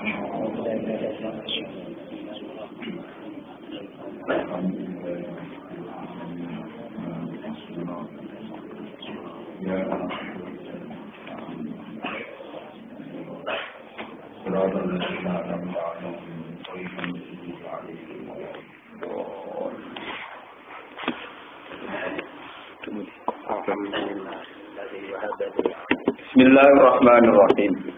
Bismillahirrahmanirrahim.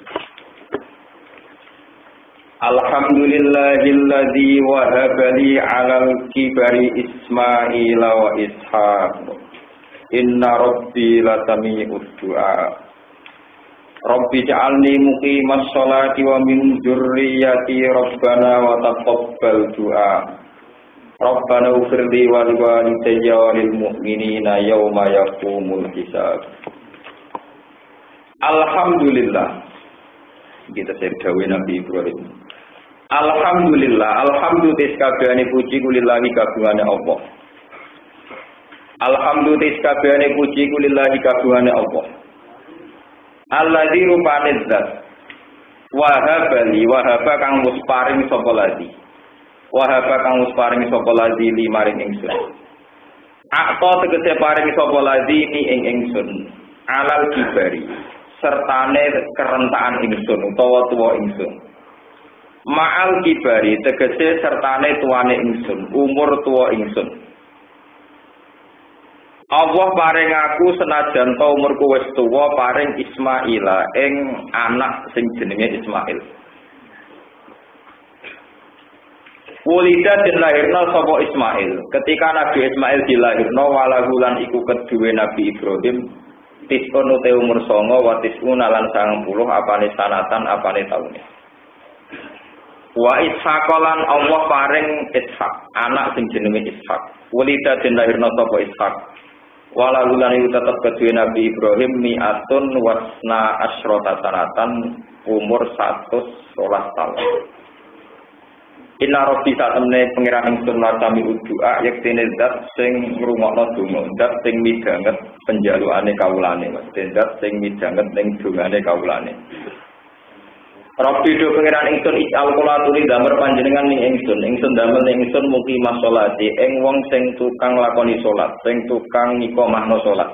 Alhamdulillahilladzi wahaba li 'alal kibari Ismaila wa Ishaq. Inna rabbi lasami'ud du'a. Rabbi ja'alni muqimas sholati wa min dzurriyyati rabbana wa taqabbal du'a. Rabbana ighfirli wa li walidayya wa lil mu'minina yauma yaqumul hisab. Alhamdulillah. Kita sedawuh Nabi Ibrahim. Alhamdulillah, alhamdulillah kabehane puji kulillahi kabehane Allah. Alhamdulillah kabehane puji kulillahi kabehane Allah. Alladzi rupane zat wahabali wahaba kang wis paring sapa ladi. Wahaba kang wis paring sapa ladi li maring ingsun. Akta tegese paring sapa ladi ni ing ingsun. Alal kibari sertane kerentaan ingsun utawa tuwa ingsun. Ma'al kibari tegese sertane tuane ingsun, umur tuwa ingsun. Allah paring aku senajan ta umurku wis tuwa paring Ismaila ing anak sing jenenge Ismail. Wulida den lahirna sapa Ismail. Ketika Nabi Ismail dilahirna walahulan iku kedue Nabi Ibrahim tisun te umur 9 wa tisun lan 90 apane sanatan apane taune. Wa Ishaq lan Allah paring Ishaq, anak sing jenenge Ishaq. Wulida den lahirna sapa Ishaq. Walahulan iku tetep kedue Nabi Ibrahim mi'atun wasna asyrata sanatan umur 111 tahun. Inna rabbi satemene pangeran ingsun latami doa yektene zat sing ngrungokno donga, zat sing midanget penjalukane kawulane, zat sing midanget ning dongane kawulane. Rabbi do pangeran ingsun ijal kula tuli damel panjenengan ning ingsun damel ning ingsun mugi masolati ing wong sing tukang lakoni salat, sing tukang iqamahno salat.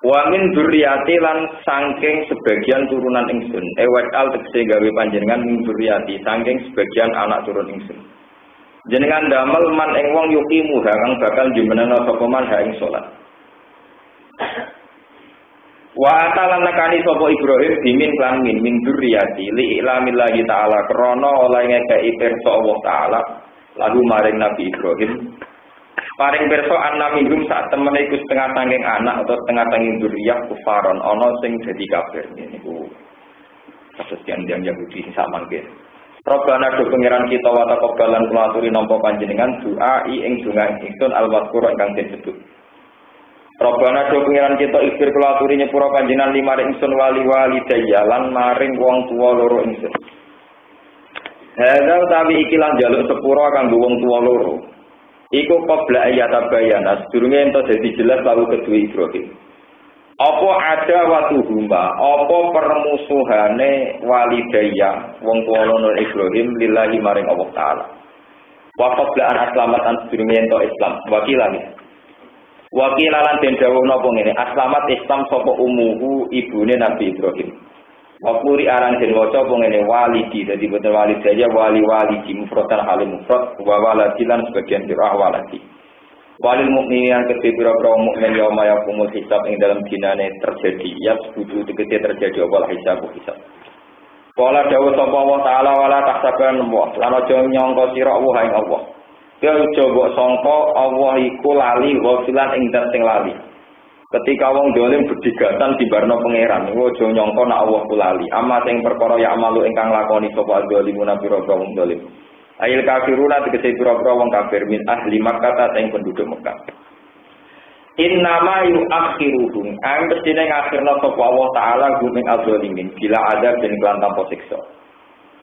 Wa min dzurriyyati lan saking sebagian turunan ingsun. Ewal tegese gawe panjenengan min dzurriyyati saking sebagian anak turun ingsun. Jenengan damel man ing wong yuqimu kang bakal jumenana sapa man ha ing salat. Wa atalan nakani sapa Ibrahim bimin lan min dzurriyyati li ilamillahi taala krana oleh ngekeki pirsa Allah taala lalu maring Nabi Ibrahim. Paring pirsa annamingum sak temene iku setengah saking anak atau setengah saking dzurriyyah kufaron ana sing dadi kafir niku. Kasus yang Yahudi sak mangke. Robbana do pangeran kita wa taqabbalan kula aturi nampa panjenengan doa ing donga ingsun al-mazkur ingkang disebut. Robbana do pangeran kita ikhtir kula aturi nyepura panjenengan limaring ingsun wali-walidayya lan maring wong tuwa loro ingsun. Hadza utawi iki lan njaluk sepura kanggo wong tuwa loro. Iku qabla ayatabayana sedurunge ento dadi jelas lalu kedue Ibrahim. Apa ada watuhuma, apa permusuhane walidayya wong tuwa loro Ibrahim lillahi maring Allah taala. Wa qabla an aslamatan sedurunge ento Islam. Wakilan den dawuh napa ngene, aslamat Islam sapa umuhu ibune Nabi Ibrahim. Wapuri aran den waca apa ngene walidi dadi boten walidaya wali-walidi mufradan halim mufrad wa waladilan sebagian qiraah waladi. Walil mukminin kedhe pira-pira mukmin yauma yaqumul hisab ing dalam dinane terjadi ya sebutu tegese terjadi apa hisab. Kala dawuh sapa Allah taala wala tahsaban wa lan aja nyangka sira Allah ing Allah. Ya aja mbok sangka Allah iku lali ghafilan ing zat sing lali. Ketika wong dolim berdigatan di barno pangeran, ojo nyangka nek Allah kulali. Amma sing perkara ya amalu ingkang lakoni sapa dolimuna pira-pira wong dolim. Ail kafiruna tegese pira-pira wong kafir min ahli Makkah sing penduduk Mekah. Innama yu'akhiruhum ang mestine ngakhirna sapa Allah taala gumeng adzalimin bila ada den kelan tanpa siksa.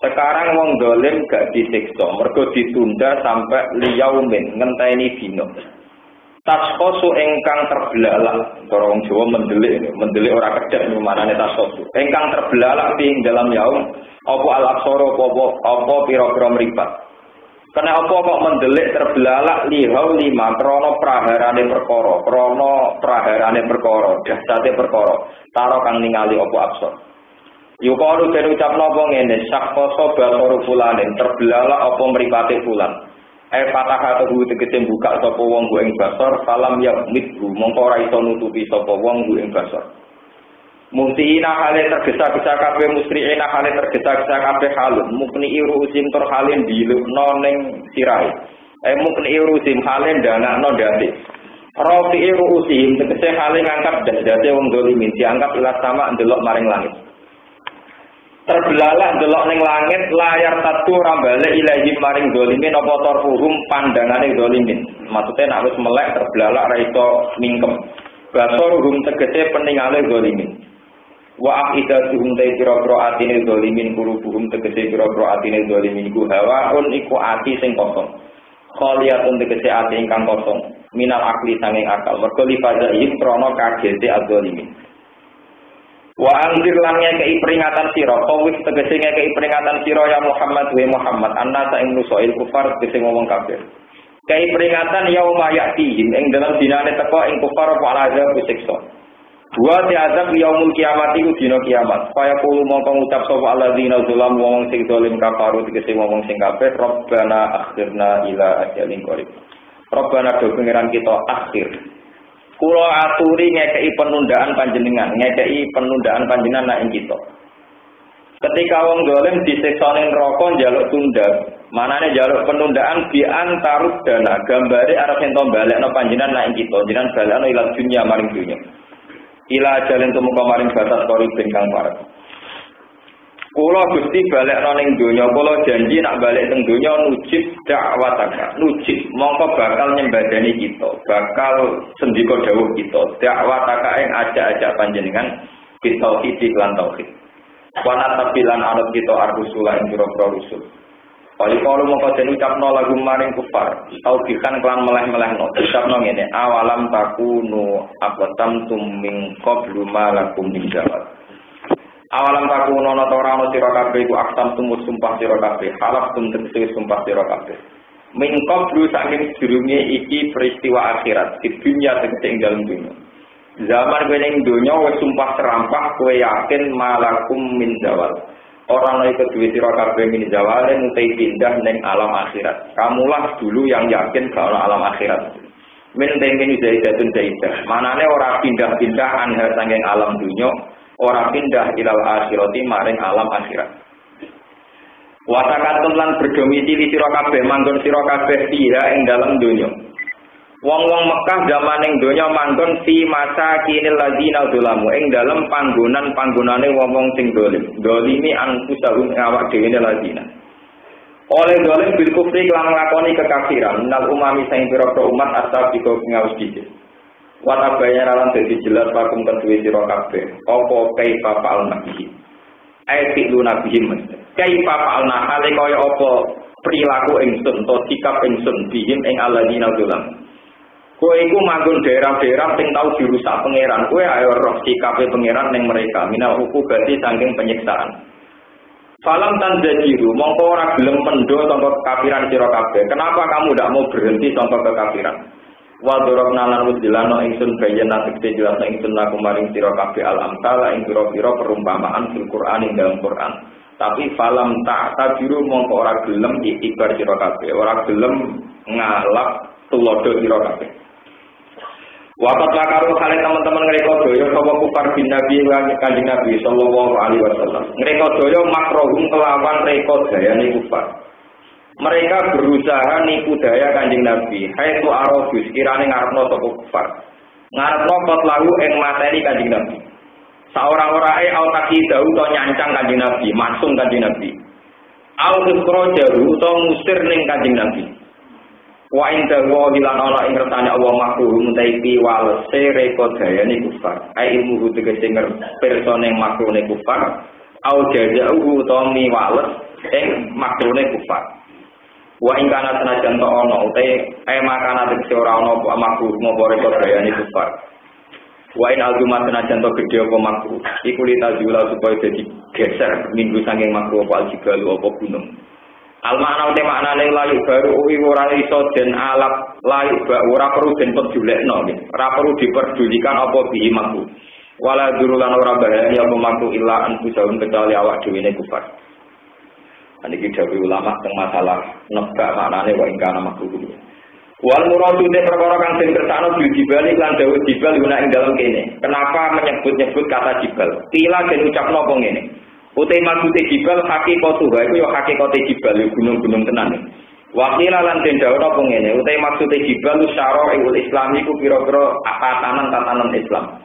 Sekarang wong dolim gak disiksa, mergo ditunda sampai liyaumin ngenteni dina. Taskosu engkang terbelalak, cara wong Jawa mendelik ora kedhek manane taskosu. Engkang terbelalak ing dalam yaum Apa al-absara apa pira-pira mripat. Kena apa kok mendelik terbelalak lihau lima krana praharane perkara, dahsate perkara. Taro kang ningali apa absar. Yukalu den ucapno apa ngene, sakposo basaru fulanin terbelalak apa mripate fulan. Fatahatu tegese buka sapa wong ku ing basar, salam ya mithu mongko ora iso nutupi sapa wong ku ing basar. Mungtiina hale tergesa-gesa kabeh musriina hale tergesa-gesa kabeh halun mukni irusim tur halen dilukno ning sirahe. Mukni irusim halen danakno date. Rafi irusim tegese hale ngangkat date wong dolimin diangkat ila sama ndelok maring langit. Terbelalak ndelok ning langit layar satu rambale ilahi maring dolimin apa tarfuhum pandangane dolimin. Maksudnya nek wis melek terbelalak ra iso mingkem. Basaruhum tegese peningale dolimin. Wa aqidatuhum ta pira-pira atine zalimin qulubuhum tegese pira-pira atine zalimin iku hawaun iku ati sing kosong. Khaliyatun tegese ati ingkang kosong. Minal akli sanging akal. Mergo lifazaihim krana kagete az-zalimin. Wa anzir lan ngekei peringatan sira, kawis tegese ngekei peringatan sira ya Muhammad wa Muhammad annasa ing nusail kufar tegese ngomong kafir. Kei peringatan yauma ya'tihim ing dalam dinane teko ing kufar apa azab siksa. Dua azab yaumul kiamat iku dina kiamat. Kaya kulo mongko ngucap sapa alladzina zalam wong sing zalim kafaru tegese wong sing kafir, Rabbana akhirna ila ajalin qarib. Rabbana do pengiran kita akhir. Kulo aturi ngekei penundaan panjenengan nak ing kita. Ketika wong zalim disiksa ning neraka njaluk tunda, manane njaluk penundaan bi antarud dana, gambare arep ento balekno panjenengan nak ing kita, jenengan balekno ila dunya maring dunya. Ila jalan temu kemarin batas kori bengkang parat. Kulo gusti balik noning dunia, kulo janji nak balik teng dunia nujib dakwataka, nujib mongko bakal nyembadani kita, bakal sendiko dawuh kita, dakwataka yang ajak-ajak panjenengan kita titip lan tauhid. Wana tabilan anut kita ar-rusula ing pira-pira rusul. Kali kalau mongko den ucapno lagu maring kufar, tau dikan kelan meleh-melehno, ucapno ngene, awalam takunu aqtamtum min qablu ma lakum min jawab. Awalam takunu ana ora ana sira kabeh iku aqtamtum sumpah sira kabeh, halaftum tegese sumpah sira kabeh. Min qablu saking durunge iki peristiwa akhirat, di dunia tegese ing dalem dunya. Zaman kowe ning dunya wis sumpah serampah kowe yakin malakum min jawab. Orang lain kedua sira kabeh min zawale mutai pindah ning alam akhirat. Kamulah dulu yang yakin kalau alam akhirat. Min temin zaidatun zaidah. Manane ora pindah-pindah anha saking alam dunya, ora pindah ilal akhirati maring alam akhirat. Watakatun lan berdomisili sira kabeh manggon sira kabeh dia ing dalam dunya. Wong-wong Mekah zaman ning donya manggon fi masa kinil ladina dzulamu ing dalem panggonane wong-wong sing dolim. Dolimi anfusahum awak dhewe ladina. Oleh dolim bil kufri lan nglakoni kekafiran, nal umami sing pira-pira umat asal diko ngaus dicik. Wa tabayyana lan dadi jelas pakum kedue sira kabeh. Apa kaifa fa'al nabi. Ayat lu nabihim. Kaifa fa'al hale kaya apa perilaku ingsun to sikap ingsun bihim ing aladina dzulam. Kowe iku manggon daerah-daerah sing tau dirusak pangeran, kowe ayo roh sikape pangeran ning mereka, minal ukubati saking penyiksaan. Falam tanzajiru, mongko ora gelem mendo sangka kekafiran sira kabeh. Kenapa kamu ndak mau berhenti sangka kekafiran? Wa darabna lan wujilana ingsun bayana tekte jelas ingsun laku maring sira kabeh al-amsala ing pira-pira perumpamaan fil Qur'an ing dalam Qur'an. Tapi falam ta'tajiru mongko ora gelem ikbar sira kabeh, ora gelem ngalap tulodo sira kabeh. Wakat lakaru kalian teman-teman ngereka doyo sapa kufar bin Nabi lan Kanjeng Nabi sallallahu alaihi wasallam. Ngereka doyo makrohum kelawan reka dayane kufar. Mereka berusaha nipu daya Kanjeng Nabi. Haitsu arafus kirane ngarepno sapa kufar. Ngarepno kot lalu ing materi Kanjeng Nabi. Saora-orae au takidah utawa nyancang Kanjeng Nabi, maksum Kanjeng Nabi. Au tusrojaru utawa musir ning Kanjeng Nabi. Wa inda wa hilan ana ing kersane Allah makruh mutaiti wal sereko dayane kufar. Ai ilmu tegese persone makrune kufar au jazauhu tami wales ing makrune kufar. Wa ing kana senajan to ana utahe makana tegese ora ana makruh mopo reko dayane kufar. Wa in aljumat senajan to gedhe apa makruh. Iku litazula supaya dadi geser minggu saking makruh apa aljibalu apa gunung. Al makna uti maknane layu baru ora iso den alap layu ora perlu den pejulekno nggih. Ora perlu diperdulikan apa bihi makruh. Wala durulan ora bahaya apa makruh illa anfusahum kecuali awak dhewe ne kufar. Niki dawuh ulama teng masalah nebak maknane wa ingkana makruh. Wal muradu te perkara kang sing kersane bil jibal lan dawuh jibal guna ing dalem kene. Kenapa menyebut-nyebut kata jibal? Kila den ucapno apa ngene. Utai maksude jibal hakikatu ha iku ya hakikate jibal gunung-gunung tenan. Wa kila lan den dawuh apa ngene. Utai maksude jibal syara'ul islam iku pira-pira tatanan Islam.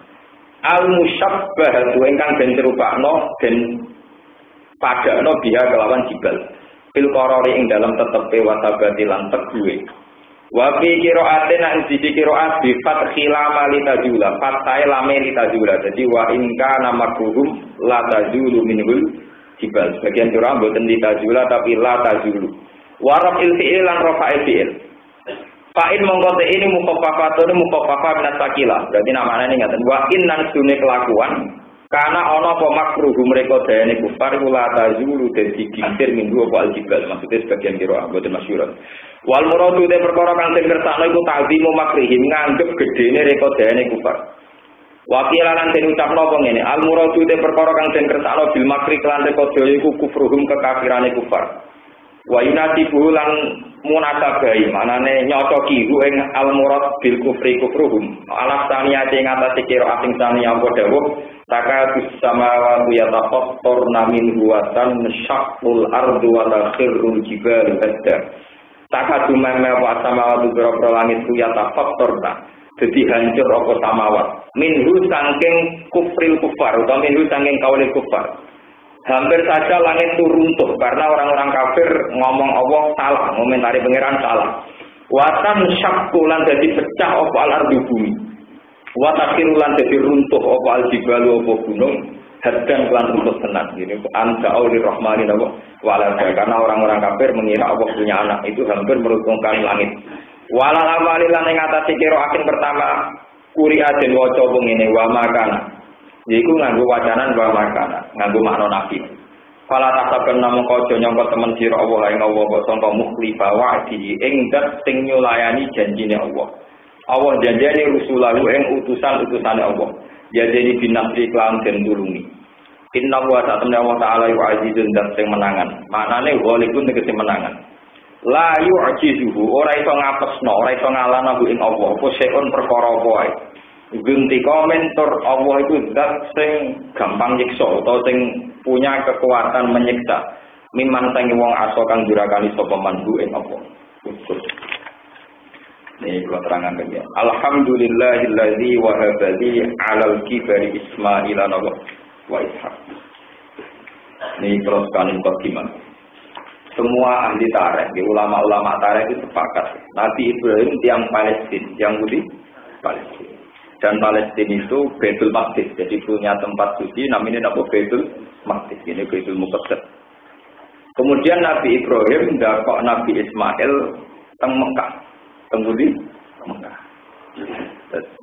Al musyabbah ingkang den serupakno den padakno biha kelawan jibal. Fil qarari ing dalam tetepe wa tabati lan teguhe. Wa fi qira'atin an sisi qira'at bi fathil lam litajula fathai lam litajula jadi wa in kana makruhum la tajulu minhul jibal bagian qira'ah boten litajula tapi la tajulu wa raf'il fi'il lan rafa'il fi'il fa'il mongko te ini mukaffafatun mukaffafah min sakila berarti namanya ini ngaten wa in nan sune kelakuan karena ana apa makruh mereka dayane kufar la tajulu dadi gisir minggu apa aljibal maksudnya sebagian qira'ah boten masyhur. Wal muradu te perkara kang sing kersane iku ta'zimu makrihim nganggep gedene rekodane kufar. Wakil lan den ucapno apa ngene, al muradu te perkara kang sing kersane bil makri lan rekodo iku kufruhum kekafirane kufar. Wa yunatibu lan munasabahi manane nyocoki hu ing al murad bil kufri kufruhum. Alaf saniyate ing atase kira asing saniya apa dawuh takadus samawati yatafattarna min huwatan syaqqul ardu wa takhirrul jibalu hadda. Takadu meme wa samawati boro-boro langit ku ya tafaktorna dadi hancur apa samawat minhu saking kufril kufar utawa minhu saking kaulil kufar hampir saja langit itu runtuh karena orang-orang kafir ngomong Allah salah ngomentari pangeran salah watan syakkulan dadi pecah apa al-ardu bumi wa takhirulan dadi runtuh apa al-jibalu apa gunung haddan kelan runtuh tenan ini anta aulir rahmanin apa walada karena orang-orang kafir mengira Allah punya anak itu hampir meruntuhkan langit walal awali lan ing atase kira akhir pertama kuri aden waca ngene wa makana yaiku nganggo wacanan wa makana nganggo makna nafi fala tasaben namung aja nyangka temen sira Allah ing Allah kok sangka mukhlifa wa'di ing dat sing nyulayani janjine Allah Allah janjane rusulahu ing utusan-utusane Allah ya jadi binasri klan den tulungi. Inna wa ta'ala Allah ta'ala wa azizun dan sing menangan. Maknane ghalibun tegese menangan. La yu'jizuhu ora iso ngapesno, ora iso ngalahno ing Allah. Apa seon perkara apa wae. Gunti komentar Allah itu zat sing gampang nyiksa utawa sing punya kekuatan menyiksa. Miman sing wong aso kang durakani sapa manhu ing Allah. Ini kalau terangan ya. Alhamdulillahilladzi wahaba li 'alal kibari Ismaila wa Ishaq. Ini kalau sekali gimana? Semua ahli tarikh, ulama-ulama tarikh itu sepakat. Nabi Ibrahim tiang Palestina, yang putih Palestina. Dan Palestina itu Baitul Maqdis, jadi punya tempat suci namanya Baitul Maqdis. Ini Baitul Muqaddas. Kemudian Nabi Ibrahim dakok Nabi Ismail teng Mekah. Kemudian Mekah.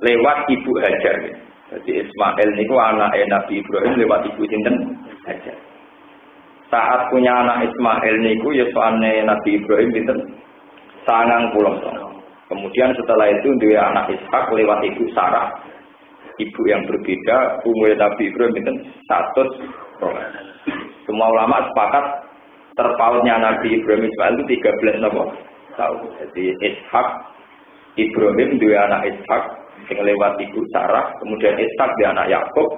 Lewat ibu Hajar. Jadi Ismail niku anaknya Nabi Ibrahim lewat ibu sinten Hajar. Saat punya anak Ismail niku ya soane Nabi Ibrahim sinten 90. Kemudian setelah itu dia anak Ishak lewat ibu Sarah. Ibu yang berbeda umur Nabi Ibrahim sinten 100. Semua ulama sepakat terpautnya Nabi Ibrahim Ismail itu 13 tahun. Jadi Ishak Ibrahim dia anak Ishak yang lewat ibu Sarah, kemudian Ishak dia anak Yakub,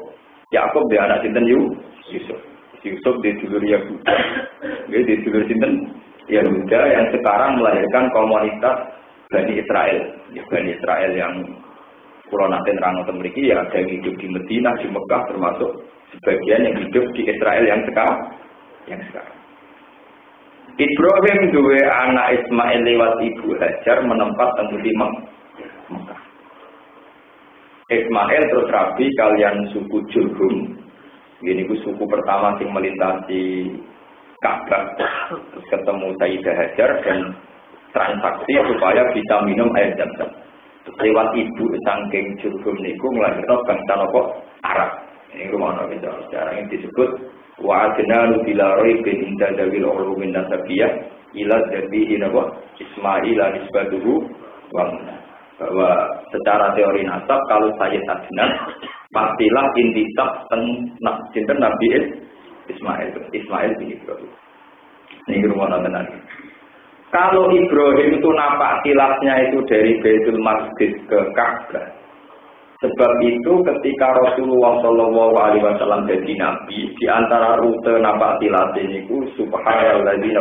Yakub dia anak sinten Yusuf. Yusuf di dulur Yahuda, dia di dulur sinten Yahuda yang sekarang melahirkan komunitas Bani Israel. Ya, Bani Israel yang pulau nanti nerang atau memiliki ya ada yang hidup di Madinah, di Mekah termasuk sebagian yang hidup di Israel yang sekarang. Ibrahim dua anak Ismail lewat ibu Hajar menempat tempat di Mekah. Ismail terus rabi kalian suku Jurhum. Ini suku pertama yang melintasi Ka'bah. Terus ketemu Sayyidah Hajar dan transaksi supaya bisa minum air Zam-Zam. lewat ibu saking Jurhum niku nglahirno bangsa napa Arab. Ini rumono sejarah yang disebut wa adna bila raibin inda dawil ulumin nasabiyah ila dhabihi napa Ismail nisbatuhu wa bahwa secara teori nasab kalau saya Adnan pastilah intisab sinten Nabi Ismail bin Ibrahim. Ini rumono tenan. Kalau Ibrahim itu napak kilasnya itu dari Baitul Maqdis ke Ka'bah. Sebab itu ketika Rasulullah Shallallahu Alaihi Wasallam jadi Nabi, di antara rute napak kilas ini ku Subhanalladzi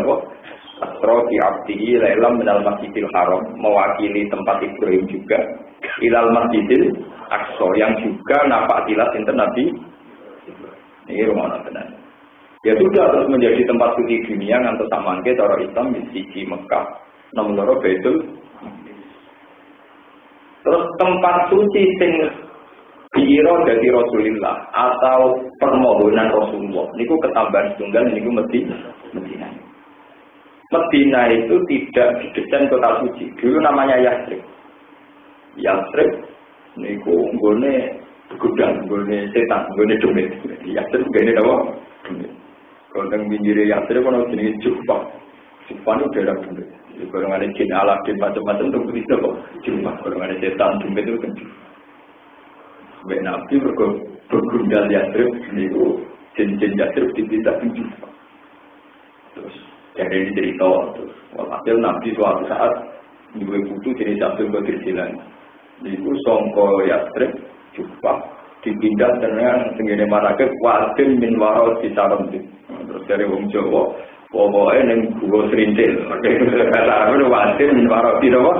asra bi 'abdihi lailam minal Masjidil Haram, mewakili tempat Ibrahim juga ilal Masjidil Aqsa yang juga napak kilas sinten Nabi. Ini rumah tenan. Ya sudah terus menjadi tempat suci dunia ngantos samangke cara Islam di siji Mekah, nomor loro Baitul. Terus tempat suci sing diira dadi Rasulullah atau permohonan Rasulullah niku ketambahan tunggal niku Medina. Medina itu tidak didesain kota suci. Dulu namanya Yathrib. Yathrib niku nggone gudang, nggone setan, nggone demit. Yathrib ngene apa? Demit. Kalau teng pinggir Yathrib ono jenenge Jufa. Jufa itu daerah demit. Golongan jin Aladin macam-macam itu bisa kok. Jufa golongan setan demit itu kan. Sebagai Nabi bergundal Yathrib niku jin-jin Yathrib dipisah ke Jufa. Terus dari ini cerita terus walhasil Nabi suatu saat dua putu jenis Abdul Qadir Jilani niku sangka Yathrib Jufa dipindah dengan tenggene marake wadin min waro disaron terus dari wong Jawa pokoke ning gua serintil kata wadin min waro disaron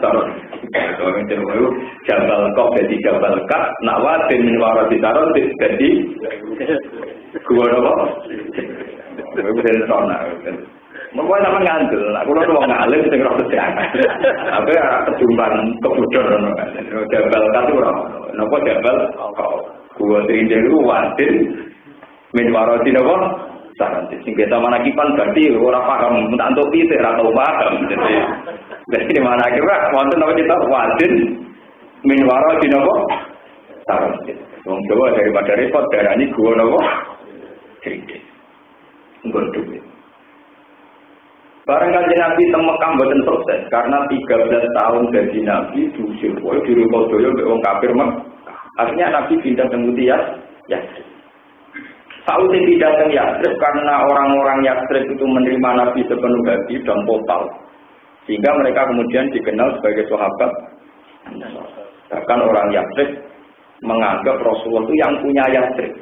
kalau yang terlalu Jabal Kok jadi Jabal Kak nak wadin min waro disaron jadi gua apa bener sona. Mengko sampe ngandel, aku ora wong alim sing ora sejarah. Apa ora kejumpan kebudor ngono kan. Jabal Katu ora. Napa Jabal Kok. Gua trindel ku wadin min warati napa? Saranti sing kita manakipan berarti ora paham, tak entuk pitik ora tau paham. Jadi mana kira wonten apa kita wadin min warati napa? Saranti. Wong Jawa daripada repot darani gua napa? Trindel. Nggodhok. Barang Kanjeng Nabi teng Mekah mboten sukses karena 13 tahun jadi Nabi diusir wae di Rukodaya mbek wong kafir Mekah. Akhirnya Nabi pindah ke Yathrib. Sausé pindah ke Yathrib karena orang-orang Yathrib itu menerima Nabi sepenuh hati dan total. Sehingga mereka kemudian dikenal sebagai sahabat. Bahkan orang Yathrib menganggap Rasulullah itu yang punya Yathrib.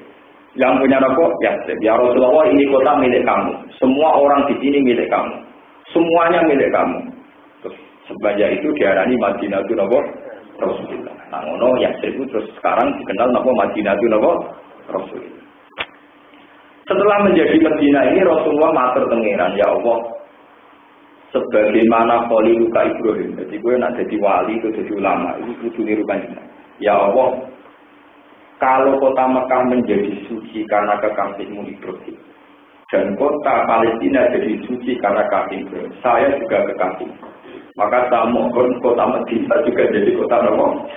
Yang punya apa? Yathrib. Ya Rasulullah, ini kota milik kamu. Semua orang di sini milik kamu. Semuanya milik kamu. Terus sebanyak itu diarani Madinatul Rasulullah. Nah, ngono Yathrib itu terus sekarang dikenal nama Madinatul Rasulullah. Setelah menjadi Madinah ini Rasulullah matur tengeran, ya Allah, sebagaimana Khaliluka Ibrahim. Jadi gue nak jadi wali itu jadi ulama itu kudu niru kanjeng. Ya Allah, kalau kota Mekah menjadi suci karena kekasihmu Ibrahim dan kota Palestina jadi suci karena kasih Ibrahim, saya juga kekasih. Maka saya mohon kota Madinah juga jadi kota Nabi.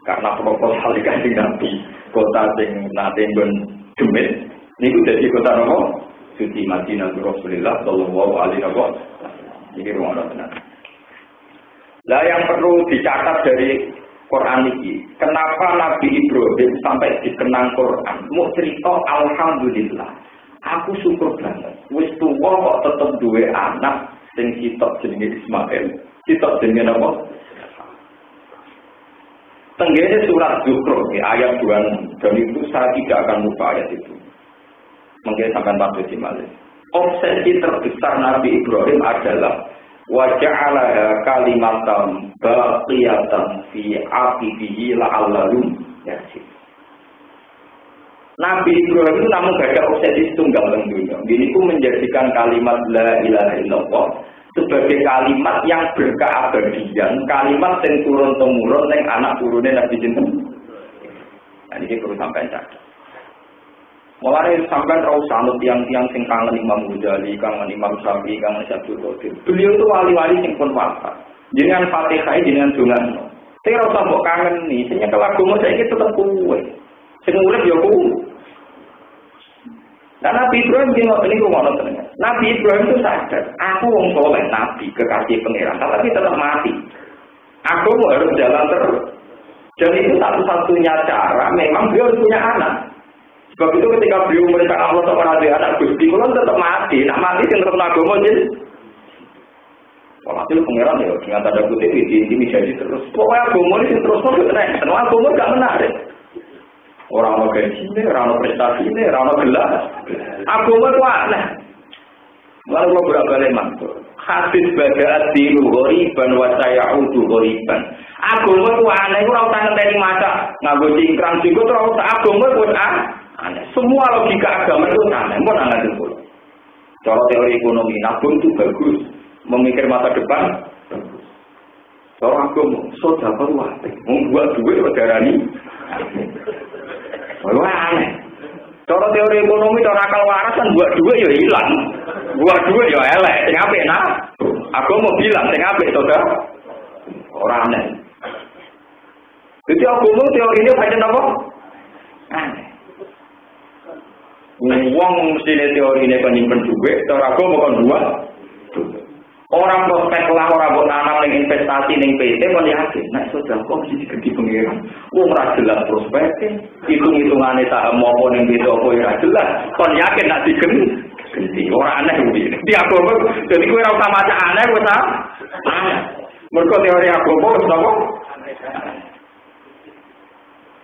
Karena proposal dikasih Nabi, kota sing nate nggon demit niku jadi kota Nabi suci Madinah Rasulullah sallallahu alaihi wasallam. Iki rumono tenan. Lah yang perlu dicatat dari Quran ini, kenapa Nabi Ibrahim sampai dikenang Quran? Mau cerita alhamdulillah. Aku syukur banget. Wis tuwa kok tetep duwe anak sing sitok jenenge Ismail. Sitok jenenge apa? Tenggene surat Zukhruf ayat 26. Dan itu saya tidak akan lupa ayat itu. Mungkin sampai patut dimalik. Obsesi terbesar Nabi Ibrahim adalah waja'ala kalimatan baqiyatan fi aqibihi la'allahum yarji'un. Nabi Ibrahim itu namun gak ada obsesi tunggal teng dunia. Ini pun menjadikan kalimat la ilaha illallah sebagai kalimat yang berkeabadian, kalimat yang turun-temurun yang anak turunnya Nabi Jinten. Nah ini perlu sampai catat. Mulai sampai rau sanut tiang-tiang sing kangen Imam Ghazali, kangen Imam Syafi'i, kangen Syaikhul Qadir. Beliau itu wali-wali sing pun wafat. Dengan Fatihah dengan dungan. Saya rasa mbok kangen nih, sing nyekel agama saiki tetep kuwe. Sing urip ya kuwe. Nah, Nabi Ibrahim ini rumah tenang. Nabi Ibrahim itu sadar, aku wong soleh Nabi kekasih pangeran, tapi tetap mati. Aku harus jalan terus. Dan itu satu-satunya cara. Memang beliau harus punya anak. Sebab itu ketika beliau mereka Allah SWT anak Gusti, kalau tetap mati. Nak mati yang terus agama jadi. Walhasil pangeran ya dengan tanda kutip ini jadi terus. Pokoknya agama ini terus kena. Karena agama gak menarik. Orang gaji, orang prestasi, orang gelas. Agama itu aneh. Lalu lo berbalik mantul. Hadis badaat dilu ghoriban wa sayaudu ghoriban. Agama itu aneh. Orang tangan tadi mata nganggo cingkrang juga terus agama itu aneh. Semua logika agama itu aneh. Mau aneh itu. Cara teori ekonomi nabung itu bagus. Memikir masa depan. Cara agama sudah berwati. Membuat duit berdarani. Wah aneh. Cara teori ekonomi, cara akal waras kan buat duit ya hilang, buat duit ya elek. Sing apik nah, aku mau bilang sing apik saudara. Orang aneh. Jadi aku mau teori ini macam apa? Aneh. Uang mesti teori ini penyimpan duit, cara aku bukan buat. Orang prospek lah, orang buat tanam yang investasi yang PT kan yakin. Nah sudah kok mesti diganti pengiran. Ora jelas prospeknya. Hitung-hitungannya saham maupun yang PT apa ya jelas. Kan yakin nak diganti. Orang aneh begini. Di agama. Jadi kue rasa macam aneh, kue tak? Mereka teori agama, kenapa?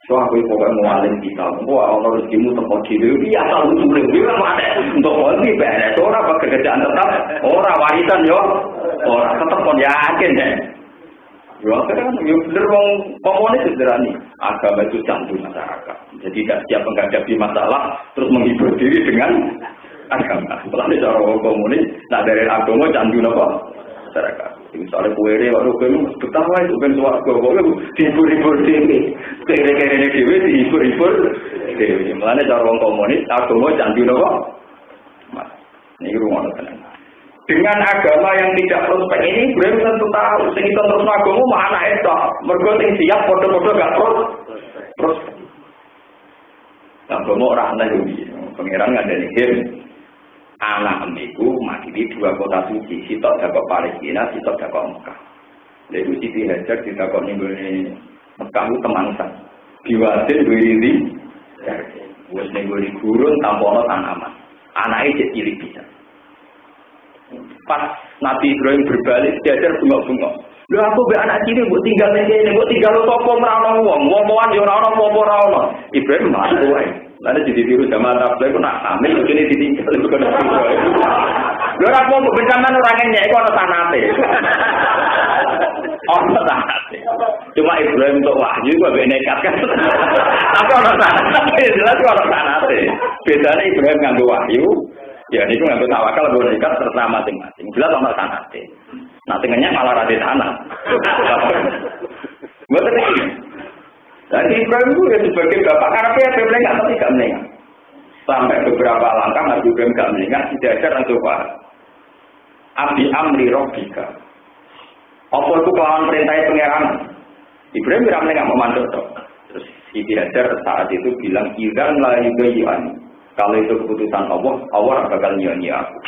So aku pokoknya mualim kita, wah orang rezekimu tempat diri, dia asal usulnya, dia mana untuk polisi beres, orang pekerjaan tetap, orang warisan yo, orang tetap pun yakin deh. Ya kan, ya bener wong komunis sederhana, agama itu candu masyarakat, jadi tidak siap menghadapi masalah, terus menghibur diri dengan agama. Setelah itu orang komunis, nah dari agama candu apa? Masyarakat. Misalnya kuwere waktu itu betapa itu kan suatu pokoknya dihibur-hibur dewe, kere-kere dewe dihibur-hibur dewe. Mulanya cara orang komunis agama candu nopo. Ini rumah tenang. Dengan agama yang tidak prospek ini, belum tentu tahu. Sing itu terus agama mana itu? Mergo sing siap foto-foto gak terus. Agama orang aneh iki. Pangeran ngandani anak emiku makili dua kota suci, sitok dapat Palestina, sitok dapat Mekah. Lalu Siti Hajar ditakut ningguni Mekah itu temangsan. Diwasin wiri, wes ningguni gurun tampono tanaman. Anaknya jadi cilik bisa. Pas Nabi Ibrahim berbalik, Hajar bengok-bengok. Lho aku be anak cilik mbok tinggal ngene, mbok tinggal sapa ora ono wong, ngomongan yo ora ono apa ora ono. Ibrahim mati wae. Lalu jadi biru zaman Arab itu nak hamil begini ditinggal itu kan. Lho ora apa bencana ora ngenyek iku ana sanate. Ana sanate. Cuma Ibrahim untuk wahyu kok mbek nekat kan. Tapi ana sanate, jelas kok ana sanate. Bedane Ibrahim nganggo wahyu, ya niku nganggo tawakal nganggo nekat terserah masing-masing. Jelas ana sanate. Nah tengahnya malah rada tanah. Betul ini. Jadi Ibrahim itu ya sebagai bapak karena dia melengah tapi gak melengah. Sampai beberapa langkah Nabi Ibrahim gak melengah, tidak ada orang coba. Abi amri robbika. Apa itu kelawan perintah pangeran? Ibrahim tidak melengah memantau. Terus Siti Hajar saat itu bilang idan la yubayyan. Kalau itu keputusan Allah, Allah bakal nyanyi aku.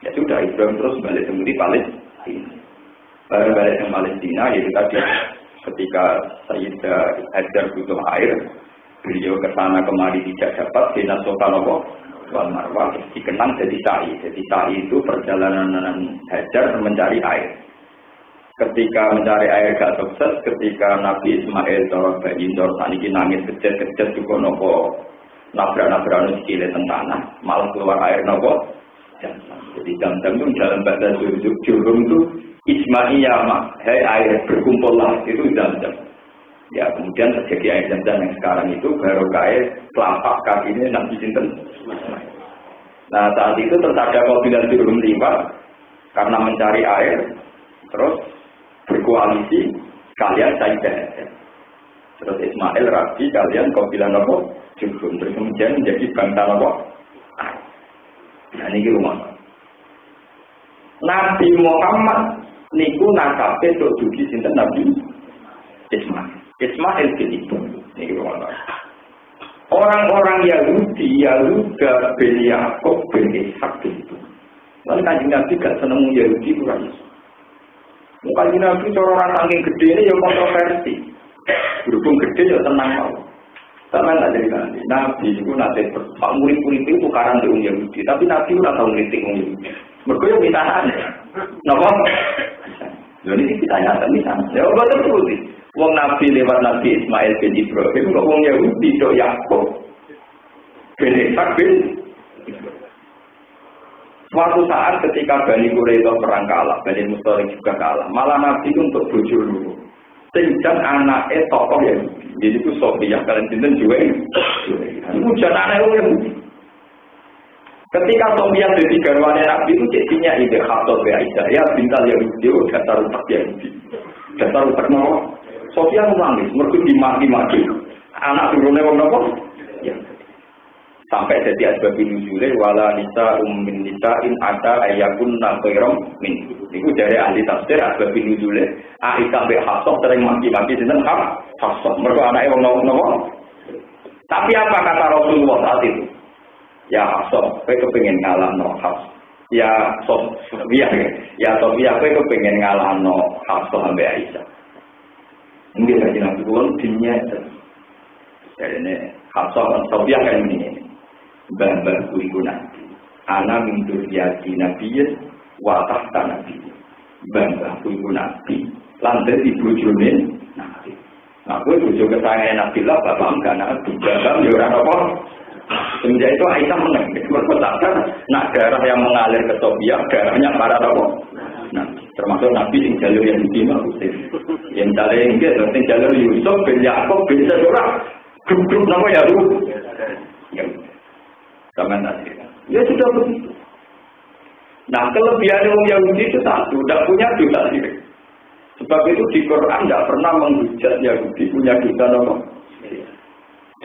Ya sudah Ibrahim terus balik kembali Palestina. Balik ke Palestina yaitu tadi ketika Sayyidah Hajar butuh air, beliau ke sana kemari tidak dapat, Bina Sofanowo Wal Marwah dikenang jadi sa'i. Jadi sa'i itu perjalanan Hajar mencari air. Ketika mencari air gak sukses, ketika Nabi Ismail Torok Bayin Torok Saniki nangis kejet-kejet juga nopo nabrak-nabrak sikile teng tanah, malah keluar air nopo. Jadi jam-jam itu dalam bahasa Jurung itu Ismaiyah mah, hai air berkumpullah itu jam-jam. Ya kemudian terjadi air jam-jam yang sekarang itu baru kaya telapak kaki ini Nabi Sinten. Nah saat itu terus ada kabinet Jurung liwat karena mencari air, terus berkoalisi kalian Sayyidah. Terus Ismail Rabi kalian kabinet apa? Jurung. Terus kemudian menjadi bangsa apa? Nah ini rumah. Nabi Muhammad niku nasabe tok dugi sinten Nabi Ismail. Ismail bin Ibrahim. Niku orang-orang Yahudi, Yahuda bin Yakub bin Ishak itu. Lan Kanjeng Nabi gak seneng Yahudi ora iso. Kanjeng Nabi cara ora saking gedene ya kontroversi. Berhubung gede ya tenang mau. Tenang aja di Nabi itu nanti Pak murid-murid itu tukaran dengan Yahudi, tapi Nabi ora tau ngritik wong Yahudi. Mergo yo mitahan. Napa? Jadi kita nyata misalnya, ya betul betul. Wong Nabi lewat Nabi Ismail bin Ibrahim, kok wong Yahudi do Yakub bin Ishak bin. Suatu saat ketika Bani Quraisyah perang kalah, Bani Mustalik juga kalah, malah Nabi untuk bojo dulu. Sehingga anaknya tokoh Yahudi, jadi itu Sofiyah kalian cinta juga. Itu jangan anaknya Yahudi. Ketika Sofiyah jadi garwane Nabi itu jadinya ide Khattab Aisyah, ya bintal Yahudi, dasar utak Yahudi, dasar utak mau. Sofiyah nangis, mereka dimaki-maki. Anak turunnya orang apa? Ya. Sampai jadi asbab nuzule wala nisa min nisa'in ada ayakun khairam min. Itu dari ahli tafsir asbab nuzule. Aisyah bin Hafsah sering maki-maki sinten Hafsah. Mereka anaknya wong nopo. Tapi apa kata Rasulullah saat itu? Ya Hafsah, kowe kepengin ngalahno Hafsah. Ya Sofiyah, ya Sofiyah kowe kepengin ngalahno Hafsah ambek Aisyah. Ini lagi nanti pun dinnya jadi ini Hafsah Sofiyah kan ini bahan-bahan kuriku nanti ana min dzurriyyati nabiyyin wa tahta nabiyyin bahan-bahan kuriku nanti lantas dibojone nanti nah kowe bojo kesayangan Nabi lah bapak enggak nabi bapak yo ora apa semenjak itu Aisyah menang berpetakkan nak darah yang mengalir ke Sofiyah darahnya para apa nah termasuk Nabi yang jalur yang ditimpa yang jalur yang jalur Yusuf bin Yakub bin Zura grup-grup nama Yahud sama nanti. Ya sudah begitu. Nah kelebihan orang Yahudi itu satu, tidak punya dosa sirik. Sebab itu di Quran tidak pernah menghujat Yahudi punya dosa apa.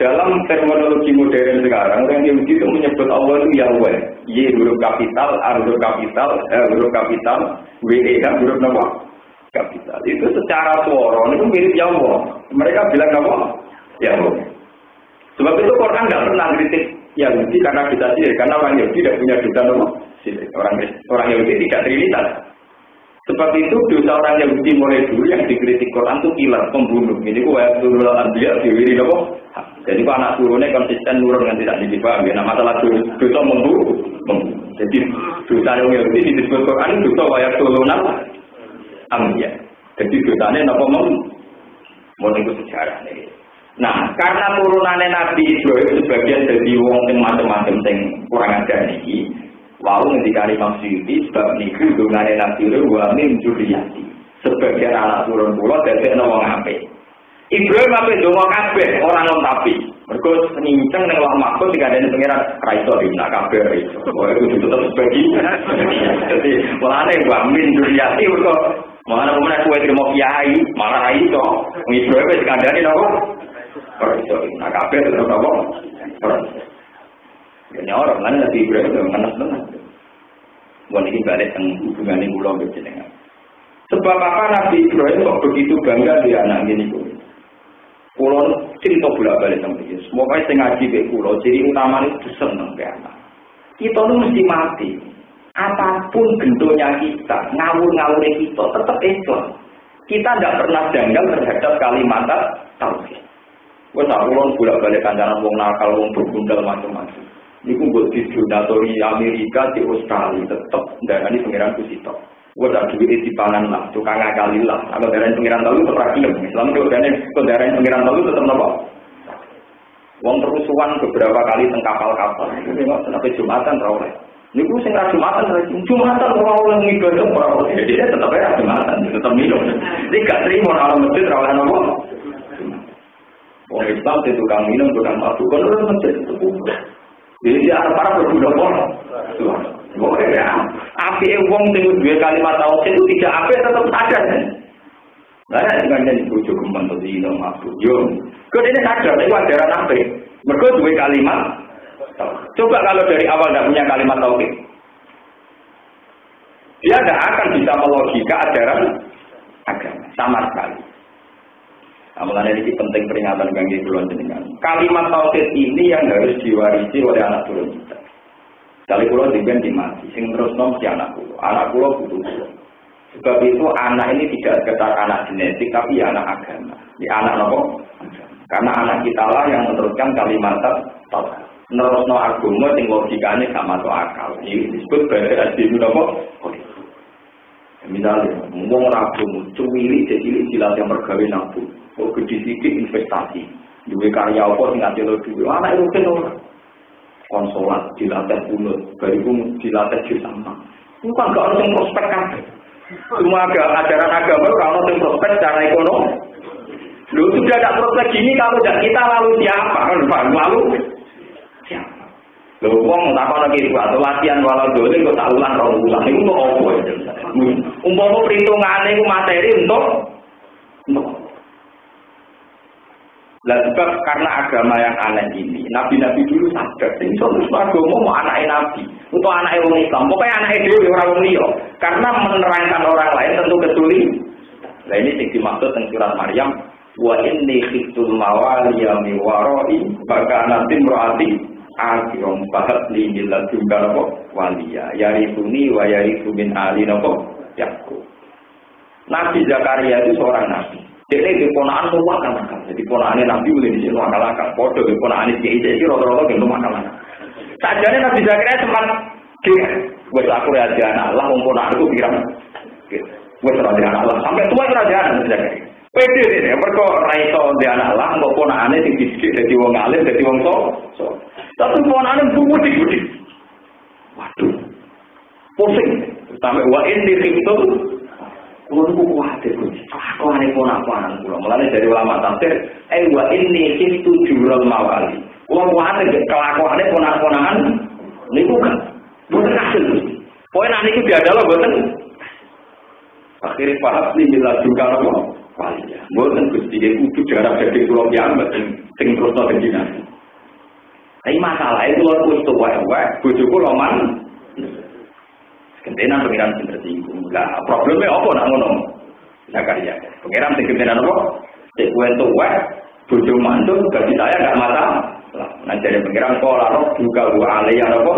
Dalam terminologi modern sekarang, orang Yahudi itu menyebut Allah itu Yahweh. Y huruf kapital, A huruf kapital, L huruf kapital, W E H huruf apa? Kapital. Itu secara suara itu mirip Yahweh. Mereka bilang apa? Yahweh. Sebab itu Quran tidak pernah kritik Yahudi karena kita sirik, karena orang Yahudi tidak punya dosa apa? Sirik. Orang Yahudi tidak trinitas. Sebab itu dosa orang Yahudi mulai dulu yang dikritik Quran itu killer, pembunuh. Ini ku ayat turun dia diwiri apa? Jadi ku anak turunnya konsisten nurun dengan tidak dipahami. Nah masalah dosa membunuh. Jadi dosa orang Yahudi disebut Quran dosa ayat turun apa? Ambiya. Jadi dosanya apa mau ikut sejarah nih. Nah, karena turunannya Nabi Ibrahim sebagian dari wong yang macam-macam yang kurang ajar nih, lalu ketika Imam Suyuti sebab niku turunannya Nabi Ibrahim wa min dzurriyyati. Sebagian anak turun pulau dari wong apik. Ibrahim apik donga kabeh orang non tapi. Mergo ninceng ning Allah Mahfuz dikandani pengiran ra iso nak kabeh iso. Wah itu tetep sebagian. Jadi mulane wa min dzurriyyati mergo mana pemenang kue terima kiai malah ra iso. Ibrahim wis dikandani napa? Sorry, nah kafe itu apa? Ya orang lain Nabi Ibrahim itu manas banget. Bukan ini balik yang hubungan ini pulau berjenengan. Sebab apa Nabi Ibrahim kok begitu bangga di anak ini pun? Pulau cerita bolak balik sampai itu. Semoga saya ngaji ke pulau. Ciri utama itu seneng ke anak. Kita itu mesti mati. Apapun bentuknya kita, ngawur-ngawurnya kita tetap Islam. Kita tidak pernah janggal terhadap kalimat tauhid. Wes aku bolak-balik kancanan wong nakal, wong bergundal macam-macam. Niku mbok didonatori Amerika di Australia tetep ndarani pengiran Kusito. Wes ada duit dipangan lah, tukang ngakali lah. Kalau darani pengiran tahu tetep ra gelem. Islam itu darani pengiran tahu tetep napa? Wong terusuhan beberapa kali teng kapal-kapal. Itu nengok sampai Jumatan ra oleh. Niku sing ra Jumatan ora oleh ngibadah ora oleh. Jadi tetep ra Jumatan, tetep minum. Iki gak trimo ora masjid ra oleh napa? Orang Islam itu tukang minum, tukang mabuk, kalau orang masjid itu kubur. Jadi dia para berbudak orang. Pokoknya api wong dengan dua kalimat tauhid itu tidak api tetap ada kan? Nah, dengan yang dibujuk kemantu zina mabuk. Yo, kalau ini sadar, itu ajaran api. Mereka dua kalimat. Coba kalau dari awal tidak punya kalimat tauhid. Dia tidak akan bisa melogika ajaran agama sama sekali. Amalan ini penting peringatan bagi bulan jenengan. Kalimat tauhid ini yang harus diwarisi oleh anak turun kita. Kali pulau diganti mati, sing terus nom si anak pulau butuh pulau. Sebab itu anak ini tidak sekedar anak genetik, tapi anak agama. Di anak nopo, karena anak kita lah yang meneruskan kalimat tauhid. Terus no agama, sing logikanya sama masuk akal. Ini disebut berada di nopo. Misalnya, ngomong ragu, cuwili jadi silat yang bergawe nabung. Oh, gede sedikit investasi. Dua karya apa sing nganti lo dulu. Anak itu kan orang konsolat dilatih punut, bariku dilatih jusama. Bukan gak harus prospek kan? Semua ajaran agama kalau harus prospek secara ekonomi. Lu sudah ada prospek gini kalau tidak kita lalu siapa? Lalu siapa? Lu wong tak lagi buat latihan walau dole kok tak ulang itu untuk apa? Umpama perhitungannya itu materi untuk lah sebab karena agama yang aneh ini, nabi-nabi dulu sadar, ini suatu agama mau anaknya nabi, untuk anaknya orang Islam, pokoknya anaknya dewi orang liya, karena menerangkan orang lain tentu kesulitan. Nah ini yang dimaksud tentang surat Maryam, wa inni khiftul mawaliya min warai, maka nanti merati akhirong bahat li miladunga napa waliya, yarithuni wa yarithu min ali napa yakub. Nabi Zakaria itu seorang nabi. Jadi di ponaan luar kan, jadi ponaannya Nabi boleh di sini akal-akal, bodoh di ponaannya jadi rata-rata gitu akal-akal. Sajane Nabi Zakaria sempat kira, buat aku raja anak Allah, ponaan itu kira, buat raja anak Allah, sampai tua itu raja anak Zakaria. Pede deh, mereka raiso di anak Allah, mau ponaannya tinggi-tinggi, jadi wong alim, jadi wong so. Tapi ponaannya budi-budi. Waduh, pusing, sampai wa ini itu. Kulo kuwatir aku ane ponak-ponak kula. Mulane dari ulama tafsir, wa inni khiftu jurul mawali. Kulo kuwatir kelakuane ponak-ponakan niku kan boten kasil. Pokoke nek niku diadalo boten. Akhire paham li miladun karo wali. Boten Gusti kudu jarak dadi kula piyambak sing terus dadi. Tapi masalah itu wis tuwa wae bojo kula man kentenan pengiran sing tersinggung. Lah probleme apa nak ngono? Zakaria. Pengiran sing kentenan apa? Cek kuwi wae bojo mantu bagi saya enggak masalah. Nah dari pengiran pola roh juga wa alaiya apa?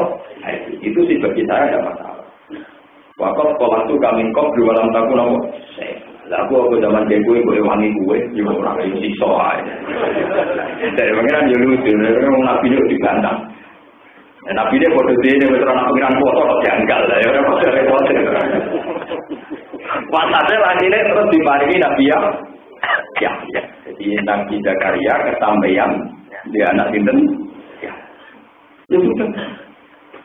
Itu sih bagi saya enggak masalah. Waktu sekolah itu kami kok di dalam takun apa? Lah aku zaman gue wangi gue yo ora kaya siksa ae. Dari pengiran yo lucu, wong nabi yo dibantah. Nabi dia bodoh dia betul anak pengiran foto kok janggal lah ya orang foto repot. Wasatnya lagi ini terus diparingi Nabi ya. Jadi Nabi Zakaria kesampaian dia anak sinten. Ya sudah.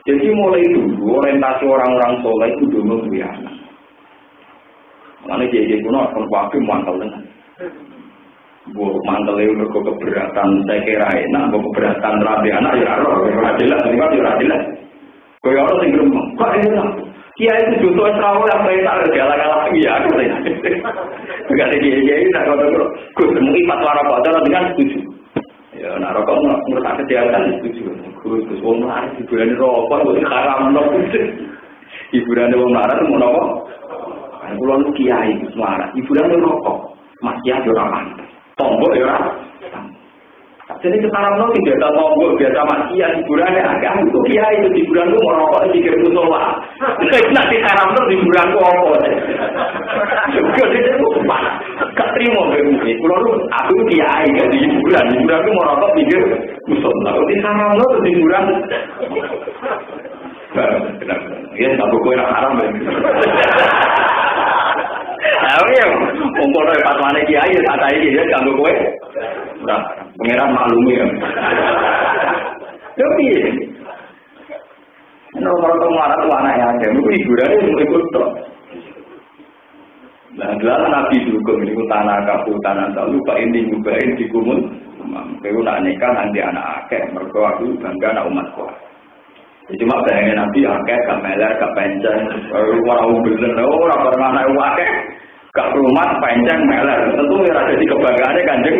Jadi mulai dulu orientasi orang-orang soleh itu dulu punya anak. Mana dia kuno akan waktu mantel dengan. Bu mantel itu keberatan saya kira enak, bu keberatan rabi anak ya roh, jelas, jelas. Kau yang orang tinggal kok enak. Kia itu juto esrawa yang saya tak galak-galak ya, aku tanya. Enggak ada dia ini tak kau tahu. Kau temui fatwa rokok adalah dengan setuju. Ya, nak rokok menurut aku kesehatan setuju. Kau wong larat hiburan rokok, kau haram loh. Hiburan wong larat mau rokok. Pulau lu kiai semua, hiburan rokok, masih ada orang tombol ya. Jadi sekarang lo tidak ada tombol biasa maksiat hiburannya agak itu kiai itu hiburan lu mau rokok pikir musola. Nanti sekarang lo hiburan lu apa? Juga itu mana? Keterima begini. Kalau lu aku kiai jadi hiburan lu mau rokok pikir musola. Nanti sekarang lo hiburan. Ya tak boleh haram begini. Ya, umpama fatwane kiai kata iki ya ganggu kowe. Ora, pangeran maklumi ya. Yo piye? Ono orang marah tuh anak yang ada, mungkin hiburannya mungkin ikut toh. Nah, dalam Nabi juga menyebut tanah kapu tanah tahu, pak ini juga ini dikumun. Kau nak nikah nanti anak akeh, mereka aku bangga anak umatku. Cuma bayangin Nabi akeh, gak meler, gak panjang, orang bener, orang bermana akeh. Gak rumah panjang meler, tentu yang ada di kebanggaannya kanjeng.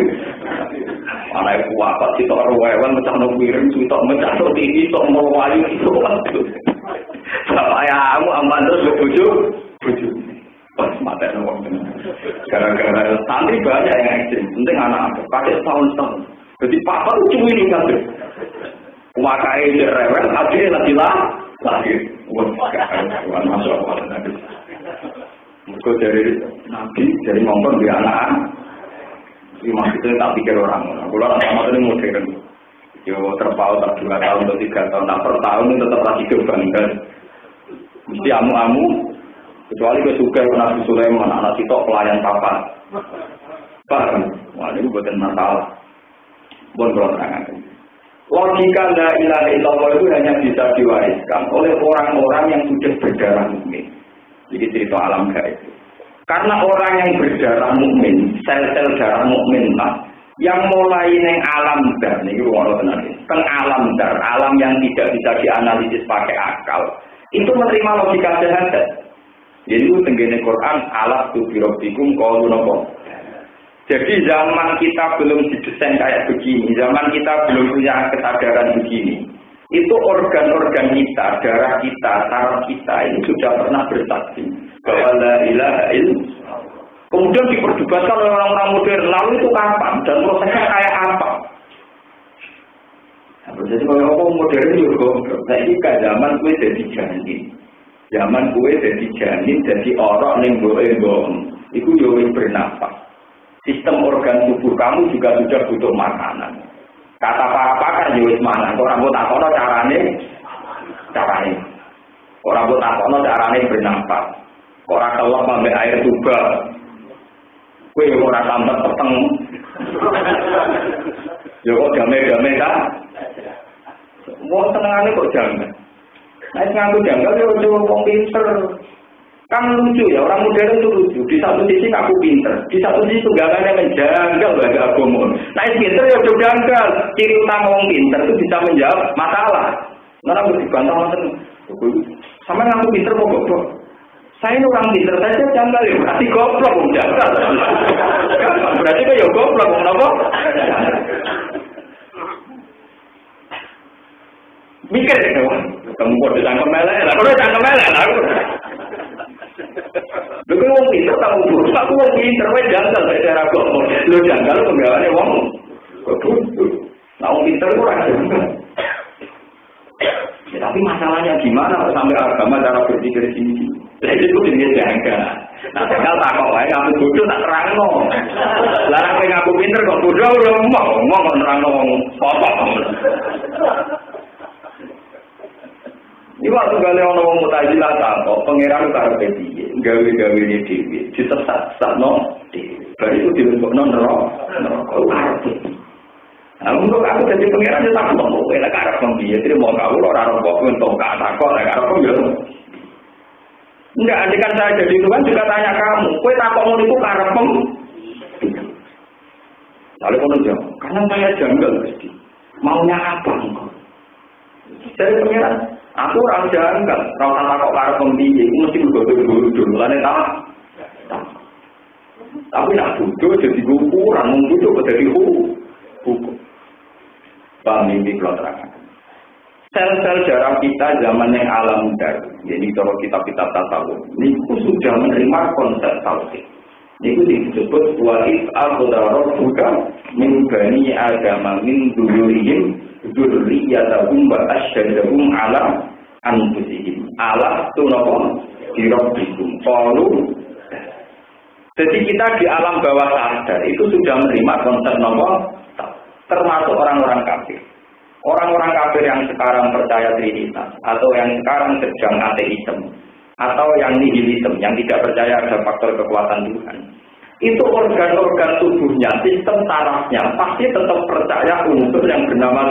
Mana itu apa sih tok rewewan mecah no piring, tok mecah no TV, tok mau wali itu. Bapak ya kamu aman terus bojo. santri banyak yang ekstrim, penting anak-anak, pakai tahun-tahun. Jadi papa lucu ini kan. Wakai dia rewel, akhirnya lagi. Wah, masuk apa nanti? Mereka dari ngomong di anak. Ini maksudnya tak pikir orang. Kalau sama ini modern. Yo terpaut tak 2 tahun atau 3 tahun, tak per tahun itu tetap lagi kebanggaan. Mesti amu-amu. Kecuali kesukai Nabi Sulaiman, anak sitok pelayan papa. Paham? Wah, ini bukan masalah. Bon kalau terangkan. Logika la ilaha illallah itu hanya bisa diwariskan oleh orang-orang yang sudah berdarah mukmin. Jadi cerita alam gaib. Karena orang yang berdarah mukmin, sel-sel darah mukmin yang mulai neng alam dar, nih ruang benar. Teng alam dar, alam yang tidak bisa dianalisis pakai akal, itu menerima logika syahadat. Jadi itu tenggene Quran alat tu birobikum qalu napa. Jadi zaman kita belum didesain kayak begini, zaman kita belum punya kesadaran begini. Itu organ-organ kita, darah kita, saraf kita ini sudah pernah bersaksi bahwa la ilaha illallah. Kemudian diperdebatkan oleh orang-orang modern, lalu itu kapan dan prosesnya kayak apa? Nah, jadi kalau orang modern juga, nah ini kan zaman gue jadi janin. Zaman gue jadi janin, jadi orang yang bohong, itu juga bernafas. Sistem organ tubuh kamu juga sudah butuh makanan. Kata para pakar juga mana? Orang buat apa? Carane. Orang buat apa? Carane bernafas. Orang keluar sampai air tuba. Kue orang sampai peteng. Yo kok damai-damai kan? Mau senengannya kok jamnya? Nah, ngaku janggal ya udah wong pinter. Kan lucu ya, orang modern itu lucu. Di satu sisi ngaku pinter, di satu sisi tunggangannya menjanggal bagi agama. Nah, pinter ya udah janggal. Ciri utama wong pinter itu bisa menjawab masalah. Karena berbantah macam sama ngaku pinter kok goblok. Saya ini orang pinter saja janggal ya, berarti goblok wong janggal. Berarti kok ya goblok wong apa? Mikir ya, kamu kok ditangkap melek, lah kok ditangkap melek lah. Lha kok wong pinter tak urus, aku wong pinter wae janggal nek cara kok. Lho janggal penggawane wong goblok. Nah wong pinter kok ora janggal. Ya, tapi masalahnya gimana sampai agama cara berpikir sini? Lah itu jenenge janggal. Nah janggal tak kok wae kamu bodoh tak terangno. Lah nek ngaku pinter kok bodoh ora ngomong kok nerangno wong sapa. Ini waktu kali orang Mu'tazilah takut, pengiran karepe piye, gawe-gawe ini dhewe, disesat-sesatno dhewe. Bar itu dibentuk neraka. Nah, untuk aku jadi pengiran ya tak ngomong, kowe lek arep piye, terima kawula ora rombok untuk takok lek arep yo. Enggak, andikan saya jadi Tuhan juga tanya kamu, kowe takok ngono iku karep lalu kono jawab, karena saya janggal mesti. Maunya apa engkau? Jadi pengiran aku orang janggal, orang takok karep piye, mesti berbodoh dulu lan tak. Tapi nak bodoh jadi ukuran, mung bodoh jadi hukum. Paham ini kalau terangkan. Sel-sel darah kita zaman yang alam dar, jadi kalau kitab-kitab tasawuf, ini sudah menerima konsep tauhid. Ini disebut wa'id al-qudarah buka min bani agama min dulurihim dzurriyyatahum wa asyhadahum ala anfusihim ala tunaqom dirabbikum qalu. Jadi kita di alam bawah sadar itu sudah menerima konsep nopo, termasuk orang-orang kafir. Orang-orang kafir yang sekarang percaya Trinitas atau yang sekarang sedang ateisme atau yang nihilisme, yang tidak percaya ada faktor kekuatan Tuhan. Itu organ-organ tubuhnya, sistem sarafnya pasti tetap percaya unsur yang bernama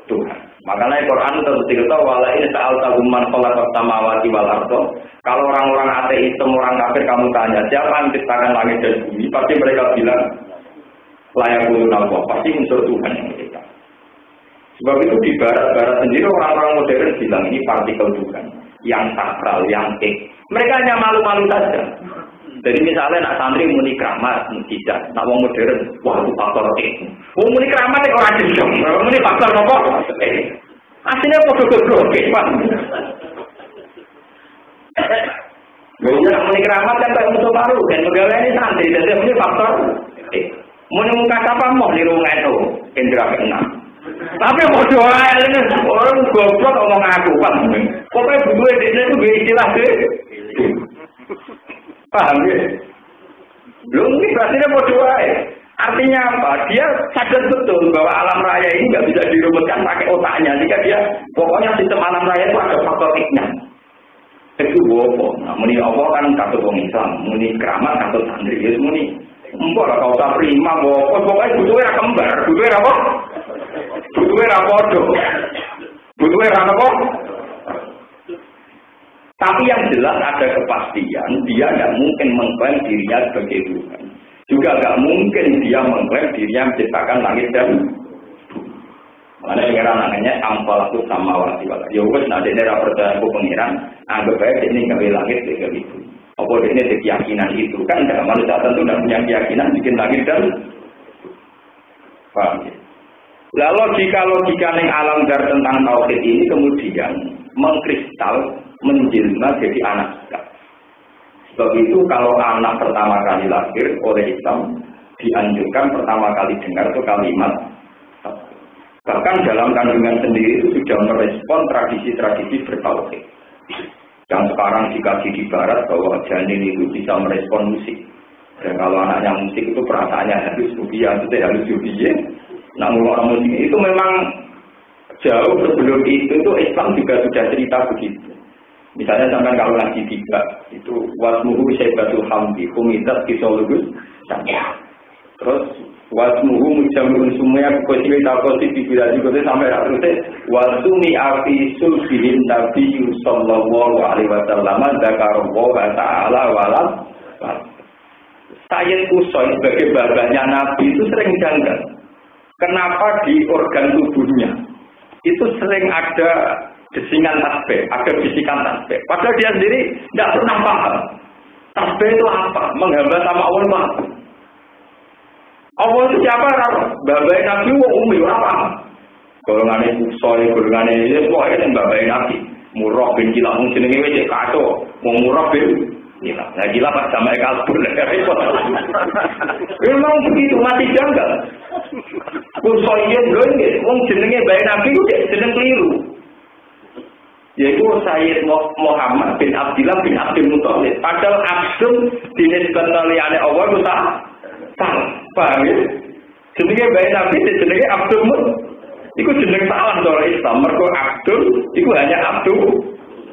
Tuhan. Makanya Quran terus walain sa'altahum man khalaqas samawati wal ardh. Kalau orang-orang ateisme, orang kafir kamu tanya, siapa yang menciptakan langit dan bumi? Pasti mereka bilang layak ulun Allah, pasti unsur Tuhan yang menciptakan. Sebab itu di barat-barat sendiri orang-orang modern bilang ini partikel Tuhan, yang sakral, yang mereka hanya malu-malu saja. Jadi misalnya nak santri muni keramat, mujizat, nak wong modern, wah itu faktor wong muni keramat itu orang gendong, muni faktor apa? Aslinya podo-podo, Pak. Gak muni keramat kan kayak musuh baru dan pegawai ini santri jadi muni faktor. Muni muka apa mau niru itu indra keenam. Tapi mau doa ini orang goblok ngomong aku kan. Pokoknya berdua di sini tuh istilah deh. Paham ya? Belum ini berarti dia mau doa ya. Artinya apa? Dia sadar betul bahwa alam raya ini nggak bisa dirumuskan pakai otaknya. Jika dia pokoknya sistem alam raya itu ada faktor X-nya. Itu bohong. Nah, muni Allah kan katut wong Islam, muni keramat katut santri. Ya muni mbok lah kau tak prima bohong. Pokoknya butuhnya ra kembar, butuhnya apa? Butuhnya ra podo. Butuhnya ra apa? Tapi yang jelas ada kepastian, dia tidak mungkin mengklaim dirinya sebagai Tuhan. Juga tidak mungkin dia mengklaim dirinya menciptakan langit dan mana pengiran namanya ampal itu sama wati wala. Ya wes nanti ini percaya aku pengiran, anggap aja ini gawe langit kayak gitu. Apa ini ada keyakinan itu kan? Dalam manusia tentu tidak punya keyakinan bikin langit dan paham ya? Lalu logika yang alam dar tentang tauhid ini kemudian mengkristal menjelma jadi anak kita. Sebab itu kalau anak pertama kali lahir oleh Islam dianjurkan pertama kali dengar itu kalimat. Bahkan dalam kandungan sendiri itu sudah merespon tradisi-tradisi bertauhid. Yang sekarang dikaji di barat bahwa janin itu bisa merespon musik. Dan kalau anaknya musik itu perasaannya harus subia, itu harus subia. Namun orang musik itu memang jauh sebelum itu Islam juga sudah cerita begitu. Misalnya sampai kalau ngaji tiga itu wasmuhu syaibatul hamdi kumitat kisolugus terus wasmuhu mujamul sumya kosili takosi dibila juga sampai terusnya wasumi afi sulbihin nabi sallallahu alaihi wasallam dzakarallahu ta'ala walam Sayyid Kusoi sebagai babanya nabi itu sering janggal. Kenapa di organ tubuhnya itu sering ada desingan tasbih, ada bisikan tasbih. Padahal dia sendiri tidak pernah paham. Tasbih itu apa? Menghamba sama Allah. Allah itu siapa? Babai Nabi wa umi apa? Golongannya Kusoi, golongannya ini pokoknya yang babai Nabi. Murah bin Gila, mungkin ini wajib kacau. Mau murah bin Gila. Nah Gila pas sama kalbun. Memang begitu, mati janggal. Kusoi yang belum, wong jenenge babai Nabi itu jeneng keliru. Yaitu Sayyid Muhammad bin Abdillah bin Abdul Muthalib. Padahal Abdul dinisbatkan oleh Allah itu salah. Paham ya? Jenenge bae Nabi jenenge Abdul Muthalib. Iku jeneng salah cara Islam. Mergo Abdul iku hanya Abdul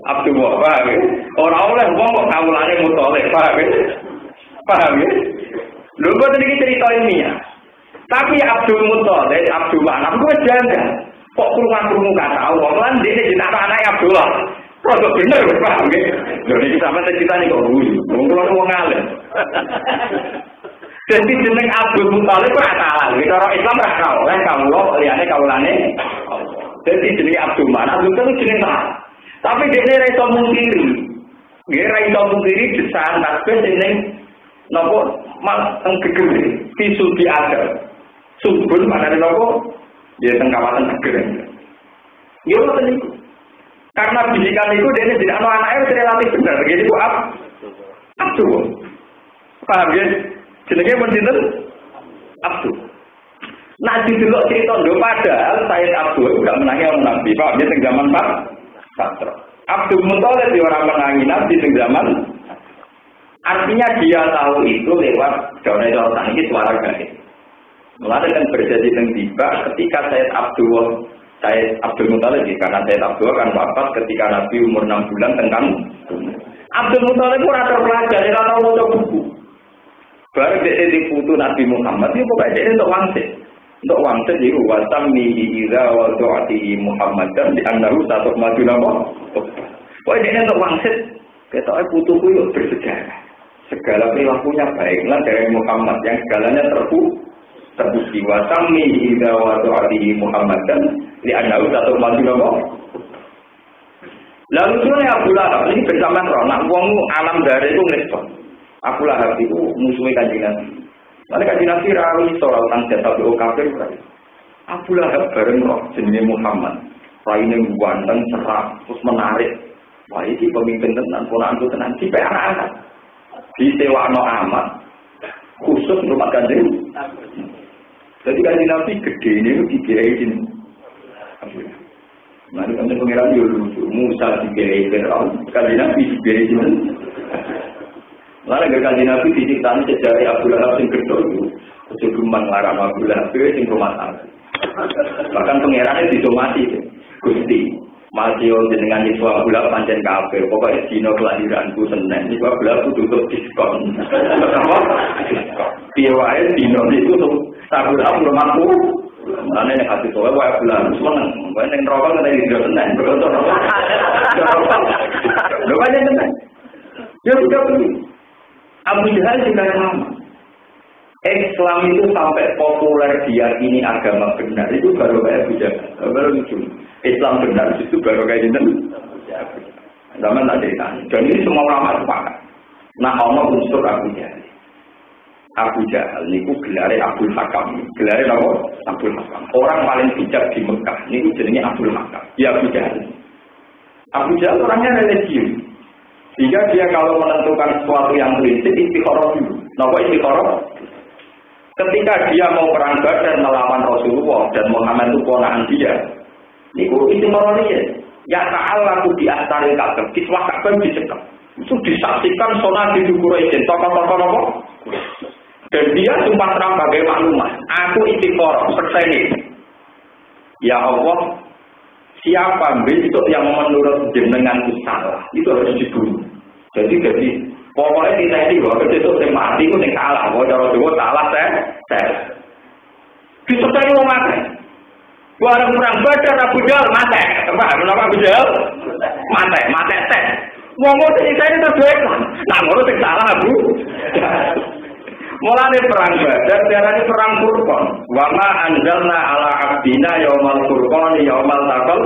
paham ya? Ora oleh wong kok kawulane Muthalib, paham ya? Paham ya? Lho kok iki cerita ilmiah. Tapi Abdul Muthalib, Abdul Manaf kuwi janggal. Kok kurang-kurung kata Allah, lan dene jeneng anak Abdullah. Kok bener paham nggih? Lho iki sampe cerita nih kok guyu. Wong alim. Jadi jeneng Abdul Muthalib ora salah. Cara Islam ora salah, lan kawula liyane kawulane. Jadi jeneng Abdul Manaf itu jeneng salah. Tapi dene ra iso mungkiri. Nggih ra iso mungkiri desahan tasbih jeneng napa mal gegere, tisu diadal. Subun maknane napa? Dia tengkawatan seger. Ya betul itu. Karena bisikan itu dia tidak anaknya relatif benar. Jadi itu Abdul. Paham ya? Jenenge pun sinten? Abdul. Nah di delok cerita ndo padahal Sayyid Abdul enggak menangi orang Nabi. Paham ya teng zaman Patra. Abdul Muthalib di orang menangi Nabi teng zaman. Artinya dia tahu itu lewat daun-daun ini suara gaib. Mulai kan berjadi yang tiba ketika Sayyid Abdul Muthalib karena Sayyid Abdul kan wafat ketika Nabi umur 6 bulan tentang Abdul Muthalib pun ada pelajar dia tahu mau buku baru dia diputu Nabi Muhammad dia pokoknya dia untuk wangsit itu wasamihi idza wa du'atihi Muhammad dan diandahu satu maju nama pokoknya dia untuk wangsit ketoknya putuku itu bersejarah segala perilakunya baiklah dari Muhammad yang segalanya terbukti wasami idza wa du'atihi Muhammadan li annahu satu maju nama. Lalu sebenarnya Abu Lahab ini bersama Ronak wong alam dari itu ngerespon. Abu Lahab itu musuhnya Kanjeng Nabi. Mane Kanjeng Nabi rawi soal tentang jatuh kafir. Abu Lahab bareng roh jenenge Muhammad. Raine ganteng cerah terus menarik. Wah ini pemimpin tenan, ponakan tenan, si anak-anak. Disewakno amat, khusus rumah kanjeng. Jadi kanjeng Nabi gede ini dikirai ini. Mari kanjeng pengiran lucu, Musa dikirai Fir'aun, kanjeng Nabi dikirai ini. Lalu kanjeng Nabi diceritakan sejarah Abu Lahab yang gedor itu, kecukupan larang Abu Lahab itu yang rumah tangga. Bahkan pengirannya didomati, Gusti. Masih dengan itu Abu Lahab pancen kafir. Pokoknya dino kelahiranku Senin. Itu Abu Lahab tutup diskon. Apa? Diskon. Piawai dino itu tuh Abu Lahab rumahku. Mana yang hati soalnya wah Abu Lahab seneng. Mana yang rokok kita di Senin. Berkontor rokok. Lu aja Senin. Ya sudah begini. Abu Jahal juga sama. Islam itu sampai populer diyakini agama benar itu baru kayak Abu Jahal. Baru lucu. Islam benar itu baru kayak gini. Zaman tak cerita. Dan ini semua ulama sepakat. Nah, Allah unsur Abu Jahal. Abu Jahal niku gelare Abdul Hakam. Gelare apa? Abdul Hakam. Orang paling bijak di Mekah niku jenenge Abdul Hakam. Ya Abu Jahal. Abu Jahal orangnya religius. Sehingga dia kalau menentukan sesuatu yang prinsip istikharah dulu. Napa istikharah? Ketika dia mau perang Badar melawan Rasulullah dan Muhammad itu ponakan dia. Niku istikharah dia. Ya ta'allaku di astaril Ka'bah. Kiswah Ka'bah dicekap. Itu disaksikan sonat di Quraisy, tokoh-tokoh apa? Dan dia sumpah terang bagai maklumat. Aku istikharah, perseni. Ya Allah, siapa besok yang menurut jenenganku salah, itu harus dibunuh. Jadi pokoknya kita ini bahwa besok yang mati itu yang salah. Bahwa cara dua salah saya. Disertai mau mati. Barang perang Badar Abu Jahal mati. Kenapa Abu Jahal? Mati teh. Ngomong ini saya ini terbaik. Nah, ngomong yang salah Abu. Mulane perang Badar diarani perang Furqan. Wa ma anzalna ala abdina yaumal furqan yaumal taqal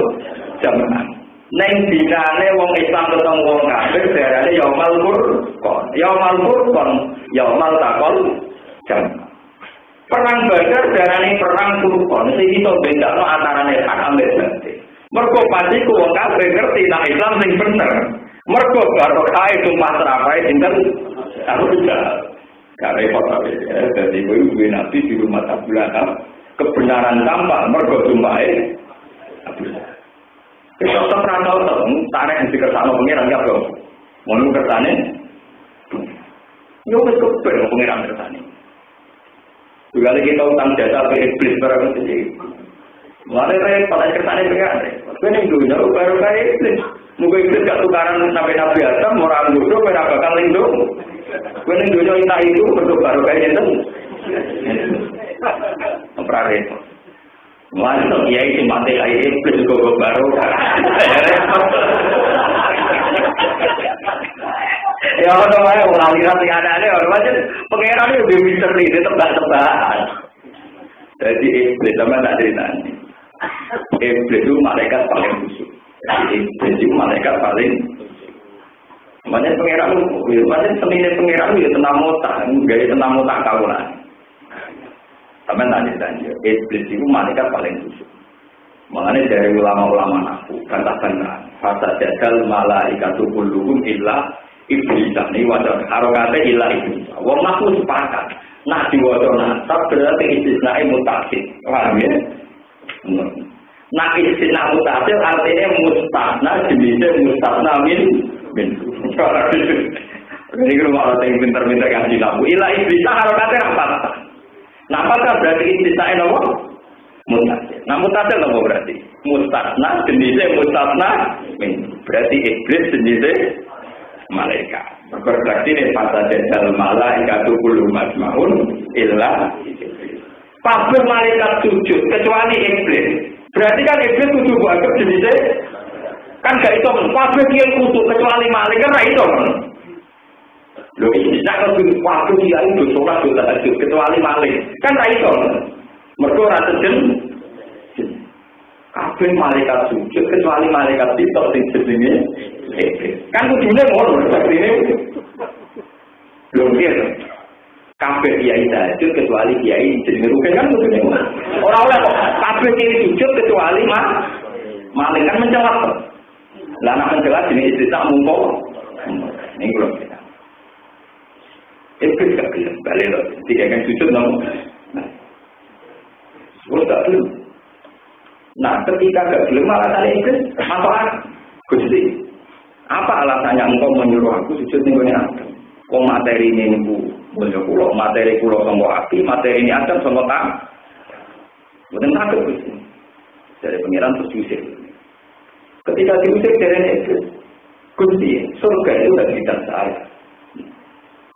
jam'an. Neng dinane wong Islam ketemu wong kafir diarani yaumal furqan. Yaumal furqan yaumal taqal jam'an. Perang Badar diarani perang Furqan. Sing iso bedakno antarane hak ambek batil. Mergo pasti ku wong kafir ngerti nek Islam sing bener. Mergo barokah sumpah terapai dinten Abu Jahal. Karena repot ya, jadi ibu Nabi di rumah Abu Lahab kebenaran tampak mergo tumpahe Abu Lahab. Kita terantau tarik yang dikersano pengiran ya bro. Mau kersane? Yo wis kepen pengiran kersane. Juga lagi kita utang jasa ke iblis barang itu. Mulai repot kersane pengiran. Kene dunya baru kayak iblis. Muga iblis gak tukaran sampai Nabi Adam orang bodoh ora bakal lindo. Kene dunya ita itu bentuk baru kayak itu. Prare. Masa kiai sing mati kayak iblis kok baru. Ya ono wae ora lihat sing anane ora wae pangeran yo misteri tebak-tebakan. Jadi iblis sama tak ceritani. Iblis itu malaikat paling busuk. Iblis itu malaikat paling makanya pengeran itu, makanya seninya pengeran itu tenang otak, gaya tenang otak kawalan. Tapi nanti tanya, iblis itu malaikat paling busuk. Makanya dari ulama-ulama aku, kata-kata, fasa jadal malaikatu kulluhum illa iblis. Ini wajar, harokatnya illa iblis. Wong aku sepakat, nah di wajar nasab berarti istisna'i mutakhid. Paham ya? Nah istisna' mutakhid artinya mustasna, jenisnya mustasna min. Ini kalau orang yang pintar-pintar yang dilaku, ilah iblis harokatnya apa? Nah, apakah berarti istisna apa? Mutasil. Nah, mutasil apa berarti? Mustasna, jenisnya mustasna. Berarti iblis jenisnya malaikat. Berarti ini pada jadal malaikat kullu majma'un ilah iblis. Pabrik malaikat sujud kecuali iblis. Berarti kan iblis kudu buat jenisnya. Kan gak itu, pabrik yang kutuk kecuali malaikat kan itu. Loh, ini tak lebih pabrik yang itu sholat sudah tahajud kecuali malaikat kan itu. Mereka rasa jen. Pabrik malaikat sujud kecuali malaikat itu yang jenisnya. Kan kudunya ngomong seperti ini. Belum gitu. Kabeh kiai tahajud kecuali kiai jenisnya rugen kan kudunya ngomong. Orang-orang kok kabeh kiai sujud kecuali malaikat kan menjawab. Lah nek jelas ini istisna mungko. Ini belum kita. Iblis gak bilang balik loh. Tiga kan sujud namun. Sudah gak belum. Nah ketika gak belum alasannya iblis masalah. Gusti. Apa alasannya engkau menyuruh aku sujud nih punya Adam? Kau materi ini niku mulia kulo, materi kulo sama api, materi ini Adam sama tak. Bukan takut Gusti. Dari pengiran terus diusir. Ketika diusir dari iblis, Gusti, surga itu habitat saya.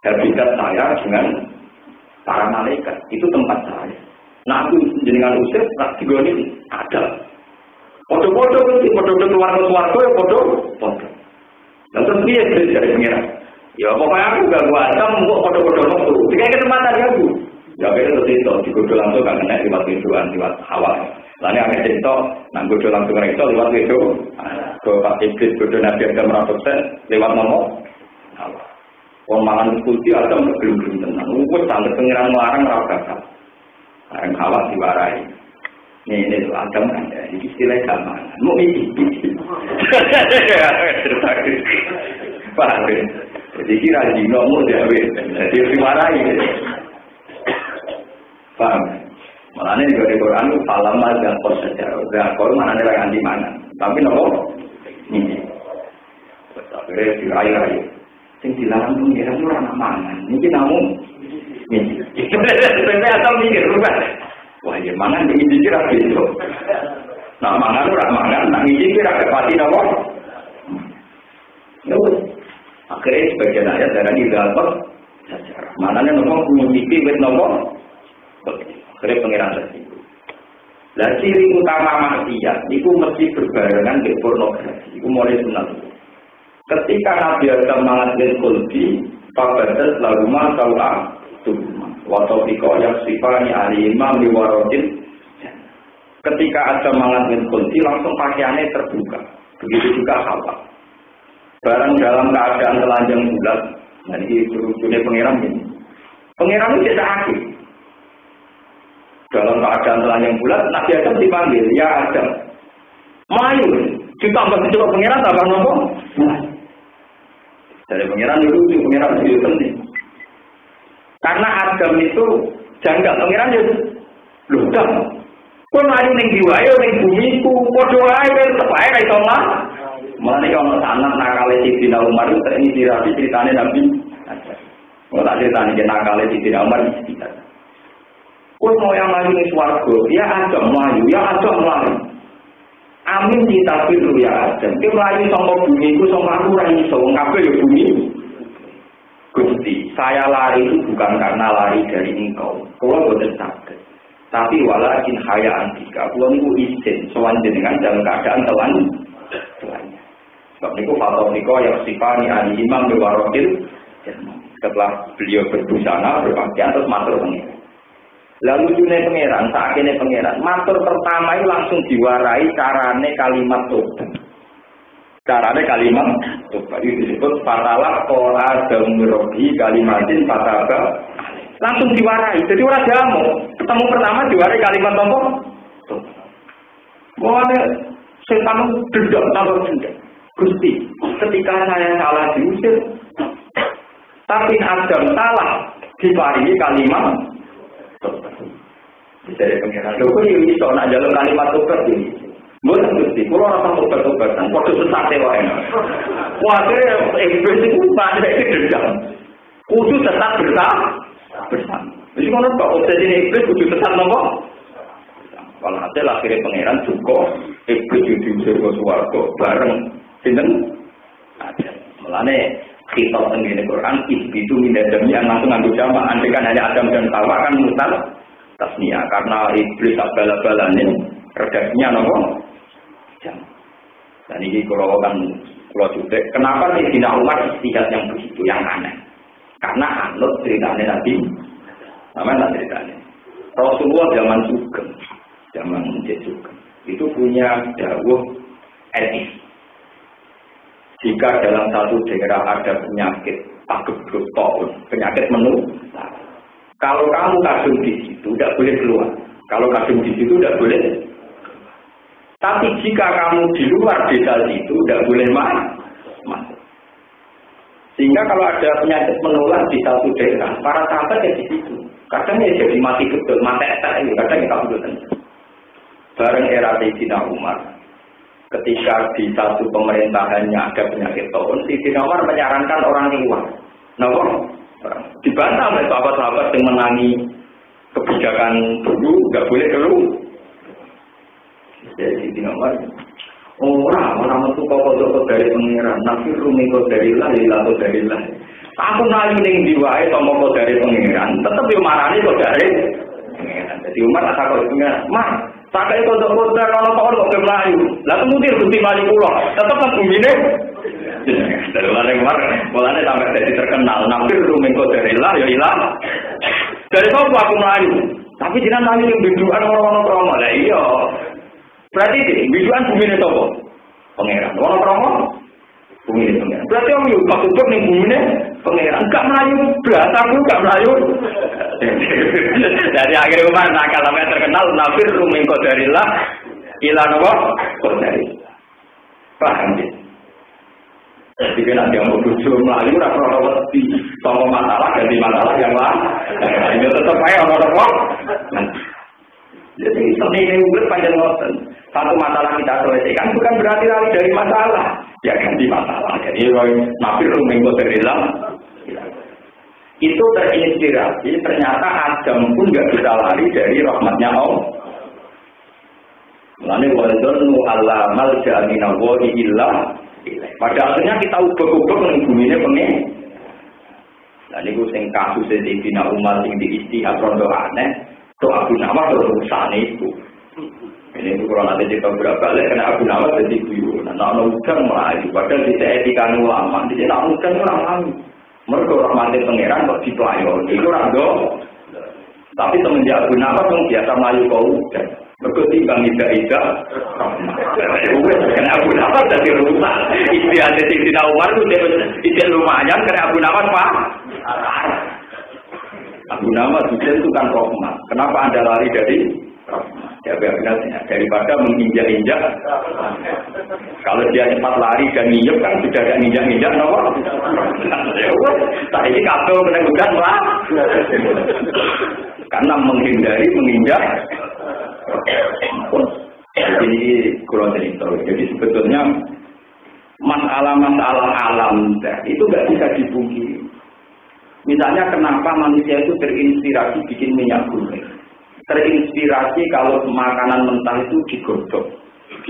Habitat saya dengan para malaikat itu tempat saya. Nah aku jenengan usir tak digoni ada. Podo-podo Gusti, podo-podo keluar ya podo. Lalu dia dari pengiran. Ya pokoknya aku gak buat Adam kok podo-podo waktu. Jika kesempatan ya Bu. Ya betul itu digodol langsung gak kena lewat pintuan lewat awal. Lalu agak cerita, nang godol langsung itu lewat itu. Kalau Pak Iblis godol Nabi Adam sukses lewat nomor. Wong mangan putih Adam belum tenang. Wes sampai pengiran larang rakyat. Larang awal diwarai. Ini Adam kan ya, ini istilah zaman. Mau ini. Paham ya? Jadi kira Dino mau jawab, jadi dimarahi. Paham? Malah ini di Quran itu falama dan sejarah. Zakor mana ada yang di mana? Tapi nopo ini. Akhirnya dirayu-rayu. Yang dilarang pengiran itu orang mana? Ini namun ini. Sampai atau mikir bukan? Wah, ya mangan ini dikira gitu. Nah, mangan ora mangan, nang iki kira kepati napa? Ya wis. Akhirnya sebagian ayat darani dapat sejarah. Manane napa nyucipi wit napa? Akhirnya pengiran tersebut. Lah ciri utama maksiat iku mesti berbarengan dengan pornografi. Iku mulai sunat. Ketika Nabi Adam mangan kulbi, fabadas laguma sau'a tuh. Waktu dikoyak sifani alimah miwarodin. Ketika ada mangan min kulti langsung pakaiannya terbuka. Begitu juga Hawa. Barang dalam keadaan telanjang bulat. Nah ini lucunya pengiran ini. Pengiran itu tidak aktif. Dalam keadaan telanjang bulat, Nabi Adam dipanggil, ya Adam. Mayu. Ditambah coba pengiran tambah ngomong. Dari pengiran itu lucu, pengiran itu penting. Karena Adam itu janggal pengiran ya ludah. Kau melayu ning diwayo ning bumi ku podo ae tetep ae ra iso mah. Mulane kalau anak nakale Sidina Umar itu ini dirapi ceritane Nabi. Ora ceritane nakale Sidina Umar iki. Kau mau yang melayu ning swarga, ya Adam melayu, ya Adam melayu. Amin kita pilu ya Adam. Ki melayu saka bumi ku saka aku ra iso wong kabeh ya bumi. Gusti, saya lari itu bukan karena lari dari engkau. Kalau boten saged. Tapi walakin haya antika. Kalau niku izin sowan jenengan dalam keadaan telanjang. Sebab niku fatwa yang sifani ali imam bewarokil. Setelah beliau berbusana, berpakaian terus matur pengiran. Lalu june pengiran, sakene pengiran. Matur pertama itu langsung diwarai carane kalimat tobat. Caranya kalimat itu disebut fatalah qora damrobi kalimatin fataba langsung diwarai. Jadi orang jamu ketemu pertama diwarai kalimat apa? Mulane setan dendam tambah dendam. Gusti, ketika saya salah diusir, tapi Adam salah diparingi kalimat. Jadi pengiran, lho kok iso nak njaluk kalimat tobat iki. Mboten Gusti, kula ora tau tobat-tobatan, padha sesate wae. Kuwi iblis iku padha dendam. Kudu tetap bersama. Jadi kalau kok obsesi iblis kudu tetap nopo? Kalau hasil akhirnya pangeran juga iblis diusir ke swarga bareng sinten? Ada. Mulane kita tengene Quran itu minadami yang langsung nganggo jamak, andekan hanya Adam dan Hawa kan mutal tasniah karena iblis abal-abalane redaksinya nopo? Dan ini kalau juga, kenapa nih Sidina Umar istihad yang begitu, yang aneh? Karena anut ceritanya Nabi, namanya ceritanya. Rasulullah zaman Sugeng, zaman Sugeng, itu punya dawuh etis. Jika dalam satu daerah ada penyakit takut tahun, penyakit menular, kalau kamu kadung di situ, tidak boleh keluar. Kalau kadung di situ, tidak boleh. Tapi jika kamu di luar desa itu tidak boleh masuk. Sehingga kalau ada penyakit menular di satu daerah, para sahabat ya di situ. Kadang ya jadi mati betul, mati etak ini, kadang ya kabulutan. Bareng era Sayyidina Umar, ketika di satu pemerintahannya ada penyakit tahun, Sayyidina Umar menyarankan orang keluar. Nah, dibantah oleh sahabat-sahabat yang menangi kebijakan dulu, nggak boleh keluar. Jadi Sayyidina Umar, orang itu kok dari pengiran, nabi rumi kok dari lah, lila kok dari lah. Aku nanya ning diwae tomo kok dari pengiran, tetap yo marani kok dari pengiran. Jadi Umar tak kok pengiran, mah sakai kok kalau kok Melayu. Lah kemudian Gusti Melayu kula, tetep nang bumine. Dari mana Umar, mulane sampai jadi terkenal, nabi rumi kok dari lah, yo ilah. Dari sopo aku Melayu, tapi jenengan Melayu yang biduan orang-orang promo. Lah iya. Berarti biduan bumi ini apa? Pangeran. Orang promo bumi ini pangeran. Berarti orang yuk kabut nih bumi ini pangeran. Enggak Melayu, berasa aku enggak Melayu. Dari akhir Umar nakal sampai terkenal nafir ruming qadarillah ilan apa? Qadarillah. Paham ya? Jadi kan ada yang menuju Melayu rasa orang wedi sama masalah ganti masalah yang lain. Ini tetap aja orang-orang. Jadi seni ini panjang waktu. Satu masalah kita selesaikan bukan berarti lari dari masalah, ya ganti masalah. Jadi nabi rumeng qadarillah itu terinspirasi. Ternyata Adam pun nggak bisa lari dari rahmatnya Allah. Mulane wadzannu alla malja minallahi illa ilaih. Pada akhirnya kita ubah-ubah ning bumine pengen. Lah niku sing kasus Sayyidina Umar sing diistihad rondo aneh, to Abu Nawas urusane iku. Ini kalau nanti kita berbalik kena Abu Nawas jadi guyon. Nah, udang Melayu. Padahal di etika ulama, di sini udang Melayu. Mereka rahmati pangeran kok dipelayon. Itu rando. Tapi semenjak Abu Nawas yang biasa Melayu kau udang. Mereka timbang ida-ida. Karena Abu Nawas jadi rusak. Istiadat Sayyidina Umar itu lumayan karena Abu Nawas pak. Abu Nawas itu kan rahmat. Kenapa Anda lari dari rahmat? Ya benar-benar daripada menginjak-injak. Kalau dia cepat lari dan nyiup kan sudah ada injak-injak, nomor. Tapi ini kabel benar-benar lah. Karena menghindari menginjak. Jadi kurang cerita. Jadi sebetulnya masalah-masalah alam itu nggak bisa dipungkiri. Misalnya kenapa manusia itu terinspirasi bikin minyak goreng. Terinspirasi kalau makanan mentah itu digodok,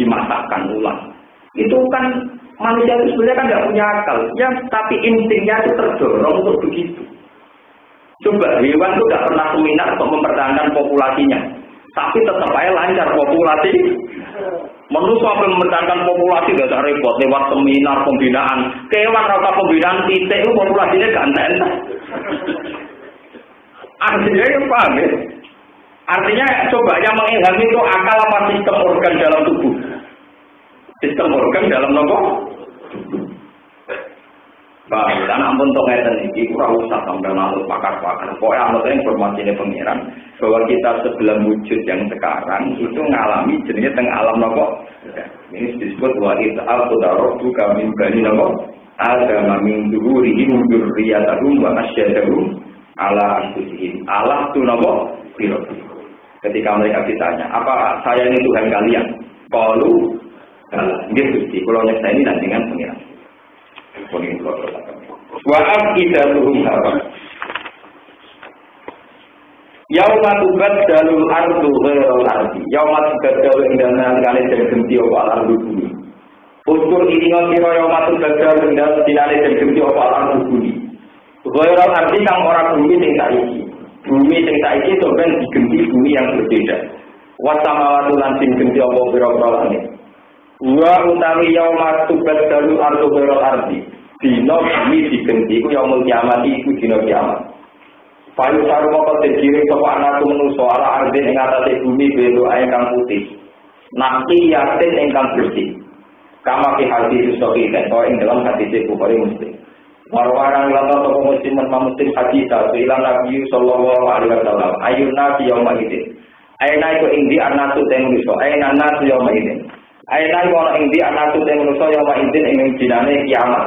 dimasakkan ulang. Itu kan manusia itu sebenarnya kan nggak punya akal, ya. Tapi instingnya itu terdorong untuk begitu. Coba hewan itu nggak pernah seminar untuk mempertahankan populasinya, tapi tetap aja lancar populasi. Manusia sampai mempertahankan populasi nggak usah repot lewat seminar pembinaan. Kewan rata pembinaan titik itu populasinya ganten. Artinya yang paham ya? Artinya coba yang mengilhami itu akal apa sistem organ dalam tubuh? Sistem organ dalam tubuh. Baik, dan ampun untuk ngeten ini, kurang usah sampai malu pakar-pakar. Pokoknya amat informasi ini pengiran bahwa kita sebelum wujud yang sekarang itu ngalami jenisnya tengah alam nopo. Ini disebut wa it'al qudarobu kami bani nopo. Ada min duhurihim dzurriyyatahum wa asyhadahum ala anfusihim. Allah tu nopo piro. Ketika mereka ditanya, apa saya ini Tuhan kalian? Qalu, gitu sih. Kalau saya ini dan dengan pengiran. Wa'ab idatuhum apa? Yauma tubaddalul ardu ghairal ardi. Yauma tubaddalu indana kali den genti apa ardu bumi. Utur iringa sira yauma tubaddalu indana dinane den genti apa ardu bumi. Ghairal ardi kang ora bumi sing saiki. Bumi sing saiki to ben digenti bumi yang berbeda. Wa samawati lan sing genti apa pira-pira langit. Wa utawi yauma tubaddalu ardu ghairal ardi. Dino bumi digenti iku yaumul kiamat iku dina kiamat. Payu saru moko dikirim sapa anakku menungso ala ardi ing atase bumi belo ae kang putih. Nanti yatin ingkang bersih. Kama fi hadis sahih kan ing dalam hadis Bukhari Muslim. Warwarang lata toko musliman muslim hadis ilan Nabi sallallahu alaihi wasallam ayun nabi yauma idin. Aina iku ing di anatu teng manusa. Aina nasu yauma idin. Aina ono ing di anak tuh yang manusia yang wa'idin ing dinane kiamat.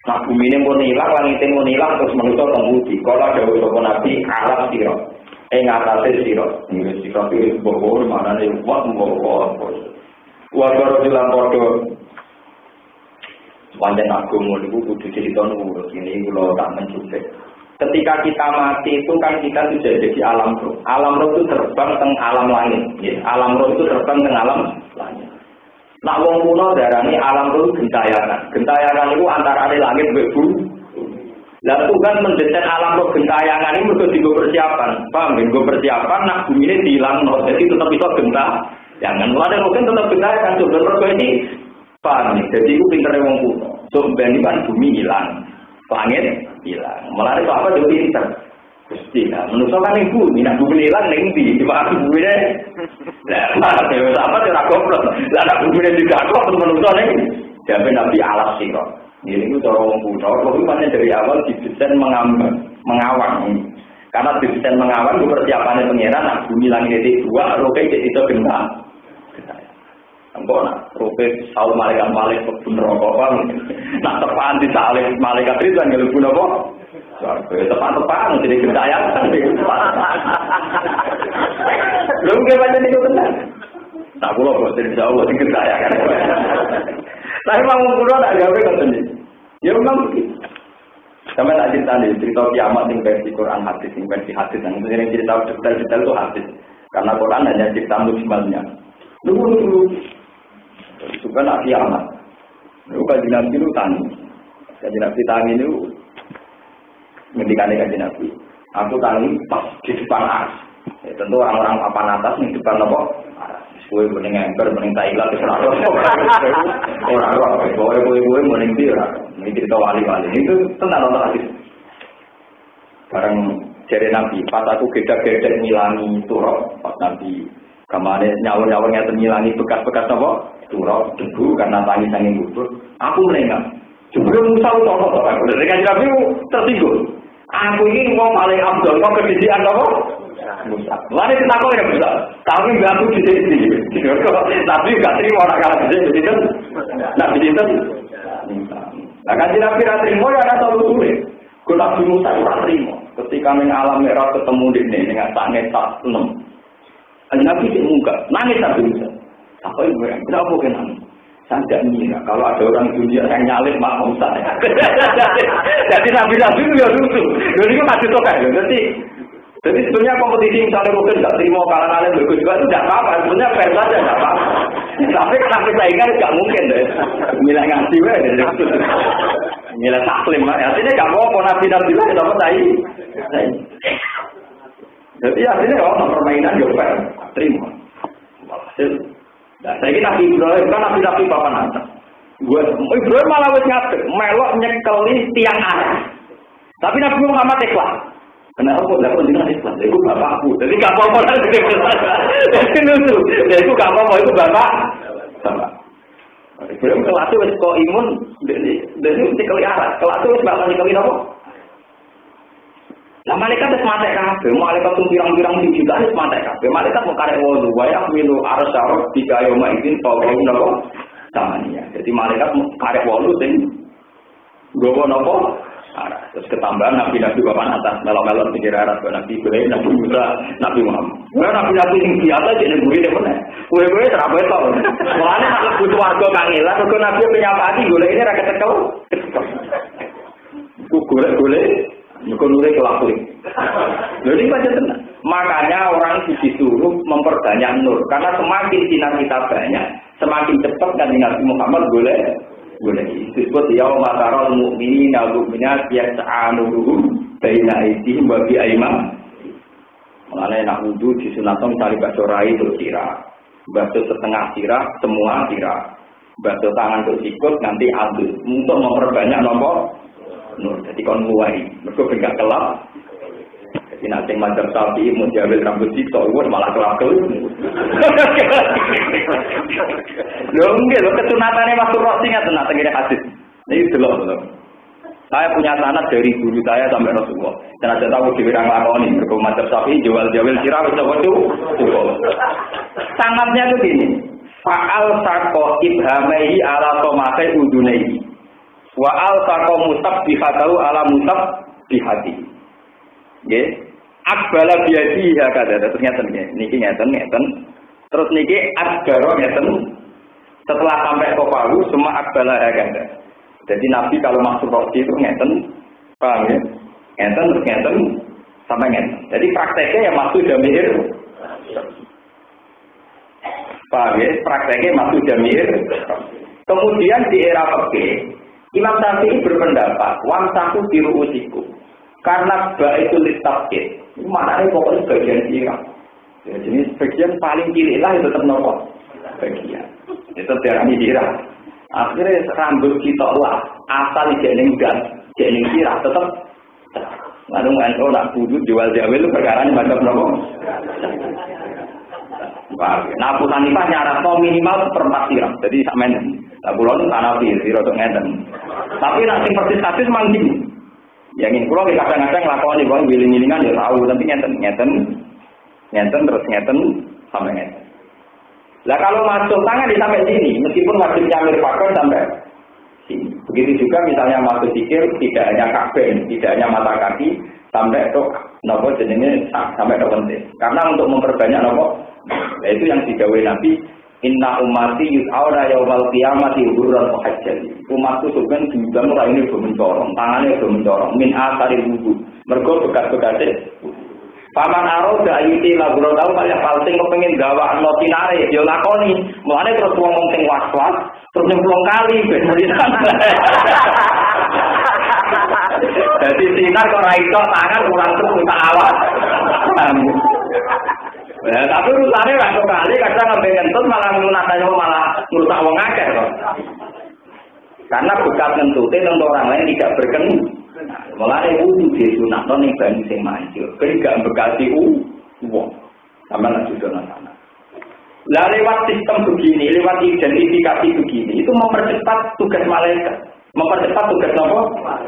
Nah bumi ini pun hilang, langit ini pun hilang, terus manusia tembudi. Kalau ada beberapa nabi alat siro, ngatasi siro, ini siro itu bohor, mana nih buat bohor. Wajar bilang bodoh. Wanjen agama itu kudu cerita nurut ini kalau tak mencukupi. Ketika kita mati itu kan kita sudah jadi alam roh. Alam roh itu terbang teng alam langit. Ya. Alam roh itu terbang teng alam langit. Nak wong kuno darani alam itu gentayangan. Gentayangan itu antara langit mbek bumi. Lah Tuhan mendesain alam roh gentayangan ini mergo digo persiapan. Paham nggih? Digo persiapan nak bumi ini dilangno. Jadi tetap bisa gentayangan. Mulane mungkin tetap gentayangan sebenarnya ini paham nih. Jadi itu pintere wong kuno. Sebenarnya kan bumi hilang. Langit hilang. Mulane kok apa yo pinter. Gusti lah, menurut kan ibu, minat bumi hilang ning ndi? Dimakan bumi ne. Lah, apa ora goblok. Lah nak bumi ne digakok menurut ning jabe Nabi alas sira. Ini ku cara wong kuno, pokoknya dari awal didesain mengawang. Karena didesain mengawang itu persiapannya pengiran, nak bumi langit itu dua, roke itu gentar. Engkau nak roke saul malaikat pun rokok bang. Nak tepaan di salib malaikat itu kan ngelupun apa? Tepan-tepan jadi gentayangan. Belum ke macam itu benar. Tak boleh bos dari jauh jadi gentayangan. Tapi mau pulang tak gawe kan sendiri. Ya memang begitu. Sama tak cerita kiamat yang versi Quran hadis, yang versi hadis yang cerita detail itu hadis. Karena Quran hanya cerita mujmalnya. Dulu itu kan kiamat. Lu kan Nabi itu tani. Kajian Nabi tani itu ngendikane Kanjeng Nabi. Aku tangi pas di depan aras. Ya, tentu orang-orang papan atas di depan apa? Aras. Kowe mending ember, mending Thailand wis ora. Ora, kowe mending ndi ora. Ini cerita wali-wali itu tenan ana hadis. Bareng jere Nabi, pas aku gedhe-gedhe ngilangi turok, pas Nabi kamane nyawa-nyawa ngeten ngilangi bekas-bekas apa? Turok, debu karena tangi sanging gugur. Aku melengak. Jebule Musa utawa apa? Dengan Nabi tersinggung. Aku ini mau paling abdul, mau kedisian apa? Musa. Lalu kita kok ya Musa. Tapi nggak aku di sini. Tapi nggak terima orang kalau di sini kan. Nabi itu. Nah kan Nabi terima ya ada solusi. Kalau Nabi Musa itu terima. Ketika meng alam merah ketemu di sini dengan sangat tak enam. Nabi itu muka. Nangis Nabi Musa. Apa itu yang kenapa kena? Saya tidak mengira kalau ada orang dunia yang nyalip Mak Musa. Jadi nabi-nabi itu ya lucu. Jadi itu masih tokai. Jadi sebenarnya kompetisi misalnya mungkin tidak terima kalangan berikut juga itu tidak apa-apa. Sebenarnya fair saja tidak apa-apa. Tapi saingan tidak mungkin deh. Nilai ngasih deh. Nilai taklim. Artinya tidak mau nabi-nabi lah tidak percaya. Jadi artinya kalau permainan ya fair. Terima. Hasil. Nah, saya kira Nabi Ibrahim kan Nabi papan atas. Ibrahim malah wis ngadeg, melok nyekeli tiang arah. Tapi Nabi Muhammad ikhlas. Kenapa kok lha jenengan ikhlas? Iku bapakku. Jadi gak apa-apa lah gede besar. Jadi lucu. Iku gak apa-apa itu bapak. Bapak. Ibrahim kelas wis kok imun dari nyekeli arah. Kelas wis bakal nyekeli apa? Nah malaikat wis matek kabeh, malaikat pirang-pirang juta wis matek kabeh. Malaikat mau karek wudu, wae milu arsyarab tiga yoma izin pawon napa samania. Jadi malaikat karek wudu sing gowo napa? Arah. Terus ketambahan nabi-nabi papan atas melok-melok pikir arah Nabi Ibrahim, Nabi Musa, Nabi Muhammad. Nabi-nabi sing biasa jenenge kuwi meneh. Kuwi ora beto. Mulane nek butuh warga kangelan, kok nabi penyapati golek ini ra ketekel. Ku golek-golek Nukulure kelakui. Jadi macam itu. Makanya orang disuruh memperbanyak nur. Karena semakin sinar kita banyak, semakin cepat kan Nabi Muhammad boleh. Disebut yaum matarul mu'minina wal mu'minat yas'anuhum baina aydihim wa bi ayman. Mulane nak wudu disunatkan cari bakso rai terus sirah. Bakso setengah sirah, semua sirah. Bakso tangan terus sikut nanti adus. Untuk memperbanyak nomor nur, jadi kon mulai, mereka enggak kelap. Jadi nanti macam sapi mau jambil rambut sikto, malah kelakul. Loh enggak, lo kesunatannya masuk roh singa tenang, tenggine hadis. Ini belum. Saya punya sanad dari guru saya sampai Rasulullah. Dan saya tahu di bidang lakoni, mereka macam sapi jual sirah, coba. Sangatnya itu gini. Fa'al saqo ibhamaihi ala tomakai udunaihi. Wa'al saqo musab bihatahu ala musab bihati. Nggih. Akbala biadi hakada. Terus ngeten niki ngeten. Terus niki asgaro ngeten. Setelah sampai ke paru semua akbala hakada. Jadi Nabi kalau masuk roti itu ngeten. Paham ya? Ngeten sampai ngeten. Jadi prakteknya ya masuk jamir. Paham ya? Prakteknya masuk jamir. Kemudian di era fikih, Imam Syafi'i berpendapat, wamsahu biru'usikum. Karena ba itu litafkid. Maknanya pokoknya bagian sirah. Ya, jenis bagian paling cilik lah itu tetap nopo. Bagian. Itu diarani sirah. Akhirnya rambut kita lah. Asal jening dan jening sirah tetap. Lalu NU nak budut jual jawel itu perkara ini macam nopo. Nah, putan nipah nyarat minimal seperempat sirah. Jadi sampean tak pulau itu tanah sirah untuk ngeten. Tapi nanti persis kasus mangking. Yang ini pulau kita kadang-kadang lakoni bang giling-gilingan ya tahu, tapi ngeten terus ngeten sampai ngeten. Lah kalau masuk tangan di sampai sini, meskipun wajib nyamir pakai sampai sini. Begitu juga misalnya masuk sikil, tidak hanya kaki, tidak hanya mata kaki, sampai ke nopo jenenge sampai ke penting. Karena untuk memperbanyak nopo, nah itu yang digawe Nabi. Inna ummati yus'auna yaumal qiyamati hurran muhajjali. Umatku sebenarnya juga mulai ini bermencorong, tangannya bermencorong. Min asari wudu. Mergo bekas-bekasnya. Paman aroda ayuti laburo tahu kaya palsing kepengin gawa no tinare yo lakoni. Mulane terus ngomong sing was-was, terus nyemplung kali ben jadi sinar kok ra iso tangan kurang terus minta awas. Ya, tapi urusannya waktu kali kadang ngambil ngentut malah ngunatanya malah ngurusak wong akeh kok. Karena bekas ngentutnya tentu orang lain tidak berkenan. Mulai wudu disunatno ning banyu sing manjur. Ben gak bekasi wong. Sama lan sudah sana. Lah lewat sistem begini, lewat identifikasi begini, itu mempercepat tugas malaikat. Mempercepat tugas apa?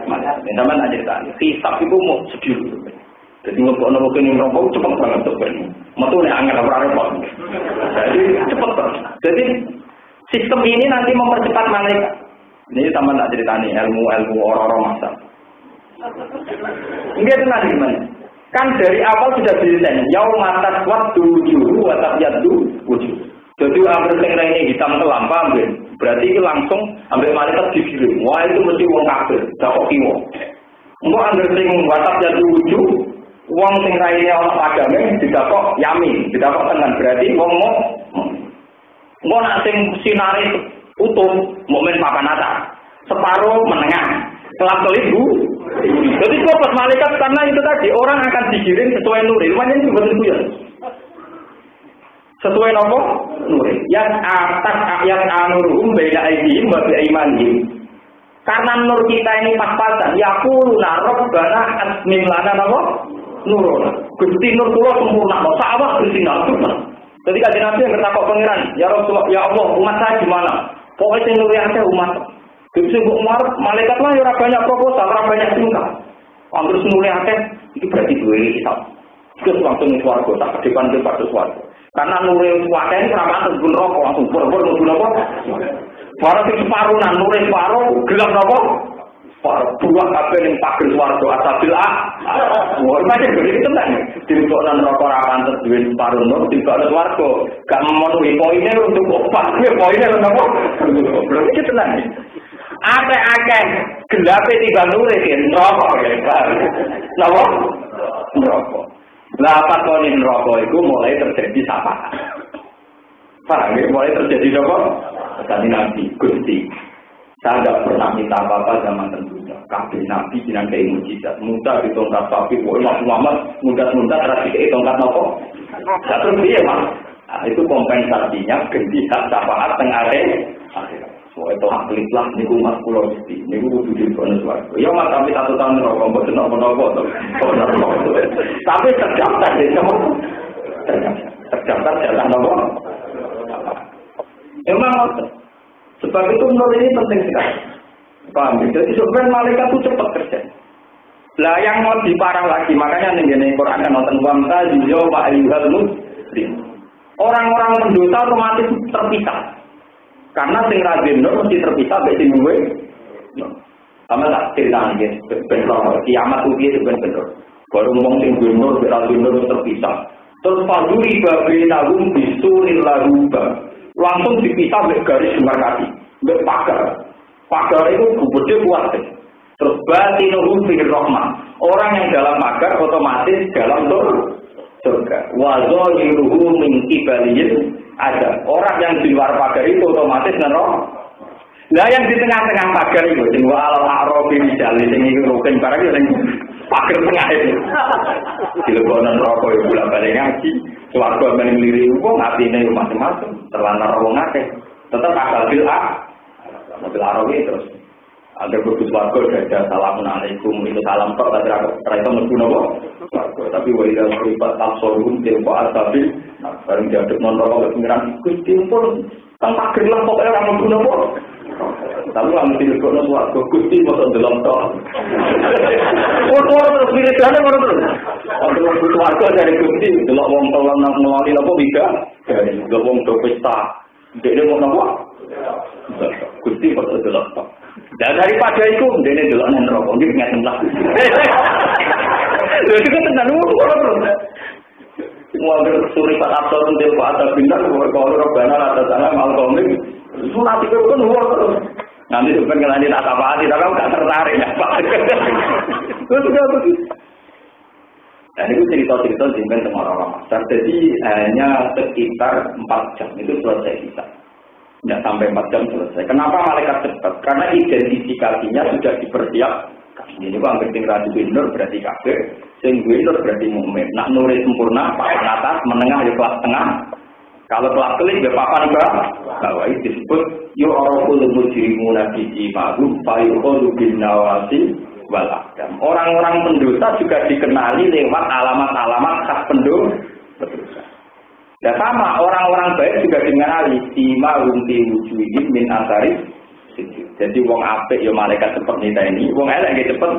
Malaikat. Sama aja tadi. Hisab itu mau sedih. Jadi untuk nungguin rokok cepat banget tuh ini. Metu nih angin apa repot. Jadi cepat banget. Jadi sistem ini nanti mempercepat malaikat. Ini sama tak ceritani ilmu orang-orang masa. Ini itu nanti gimana? Kan dari awal sudah didesain. Yaumatat waktu wujuhu watabiyatu wujuh. Jadi ambil sing ini hitam kelam, paham ben? Berarti itu langsung ambil malaikat digiring. Wah itu mesti wong kafir, dakok kiwo. Engko ambil sing watabiyatu wujuh. Wong sing raine ana padame didakok yamin, didakok tenan berarti wong mau nak sing sinare utuh mukmin papan atas, separuh menengah, kelap-kelip bu. Jadi pas malaikat karena itu tadi orang akan digiring sesuai nuri. Makanya itu betul ya. Sesuai nopo nuri. Yang atas ayat anurum beda aidihim wa biimanihim. Karena nur kita ini pas-pasan, yaquluna rabbana atmim lana nopo? Nurul, Gusti Nur kula sempurna, sawah Gusti Nur. Jadi kanjeng Nabi yang bertakwa pangeran, ya Rasulullah, ya Allah, umat saya gimana? Pokoknya sing nuri akeh umat. Gusti mbok marep malaikat lah ora banyak proposal, ora banyak tingkah. Angger nuri akeh iki berarti duwe kitab. Terus langsung ke swarga, tak kedepan ke pada swarga. Karena nuri akeh ini ora pantes gun rokok, langsung bor-bor mlebu napa? Barang sing separuh nang nuri separuh gelap napa? Buah kabeh ning pager swarga asabil wah macam begitu tenan dilebokno neraka ora pantes duwe separuh nur dilebokno swarga gak memenuhi poinnya untuk opat poinnya napa berarti tenan akeh gelape tiba nure neraka napa neraka lah apa neraka itu mulai terjadi sapa paham ya mulai terjadi apa tadi Nabi Gusti. Saya tidak pernah minta apa-apa zaman tentunya. Kabeh Nabi jinan kei mujizat. Muda di tongkat sapi, Muhammad muda-muda terasi kei tongkat nopo. Terus dia Mas. Nah, itu kompensasinya ganti hak syafaat teng akhir. Soale to hak lah niku Mas kula mesti. Niku kudu dikono suwarga. Ya Mas tapi 1 tahun rokok mboten napa-napa to. Tapi terdaftar di semua. Terdaftar jalan nopo. Emang sebab itu menurut ini penting sekali. Paham? Jadi sebenarnya malaikat itu cepat kerja. Lah yang lebih parah lagi, makanya nih Quran kan nonton wamta juga Pak Ayuhal Muslim. Orang-orang mendosa otomatis terpisah. Karena sing rajin nur mesti terpisah dari sing duwe. Sama tak cerita nih, benar. Kiamat itu dia benar. Baru ngomong sing duwe nur, rajin nur terpisah. Terus paduri babe nagum bisuril laruba. Langsung dipisah dari garis demarkasi, dari pagar. Pagar itu gede kuat. Terus batinuhu fil rahmah. Orang yang dalam pagar otomatis dalam surga. Wa zahiruhu min qibalihi ada. Orang yang di luar pagar itu otomatis neraka. Lah yang di tengah-tengah pagar itu sing wa al-arabi rijali sing iki rukun barang sing pagar tengah itu. Dilebonan neraka yo bolak-balik ngaji. Swarga men ngliri wong atine macam-macam, terlantar wong akeh. Tetep akal bil mobil arabi terus. Agar berkus warga ada salamun alaikum itu salam tok tapi itu mlebu napa warga tapi wa ida ribat absorum tempo asabil bareng diaduk non rokok pengiran Gusti pun tanpa gelem pokoke ora mlebu napa tapi lamun dilebokno warga Gusti mosok delok tok foto terus wiridane ngono terus untuk mlebu warga dari Gusti delok wong tolong nang ngeloni napa biga delok wong do pesta dekne mau napa Gusti mosok delok tok. Dan daripada itu, dia ini dulu neng rokok, dia nggak tembak. Jadi kan tenan terus. Semua bersuri pada absorben dia pada bintang, kalau robbana rata sana malkomik, sunat itu kan luar terus. Nanti sebenarnya nanti tak apa hati, tapi nggak tertarik ya Pak. Terus juga begitu. Dan itu cerita-cerita dimana orang-orang masyarakat. Jadi hanya sekitar 4 jam itu selesai kita. Tidak sampai 4 jam selesai. Kenapa malaikat cepat? Karena identifikasinya sudah dipersiapkan. Ini kok hampir tinggal di Windows berarti kafir, sing Windows berarti mukmin. Nak nulis sempurna, papan atas, menengah di kelas tengah. Kalau kelas keling ya papan bawah itu disebut yu'raful mujrimuna bi imahum fa yuqulu bin nawasi wal aqdam. Orang-orang pendosa juga dikenali lewat alamat-alamat khas pendosa. Ya sama, orang-orang baik juga dikenali sima rumti wujuhim min asari. Jadi wong apik ya malaikat seperti ini, wong elek nggih cepet.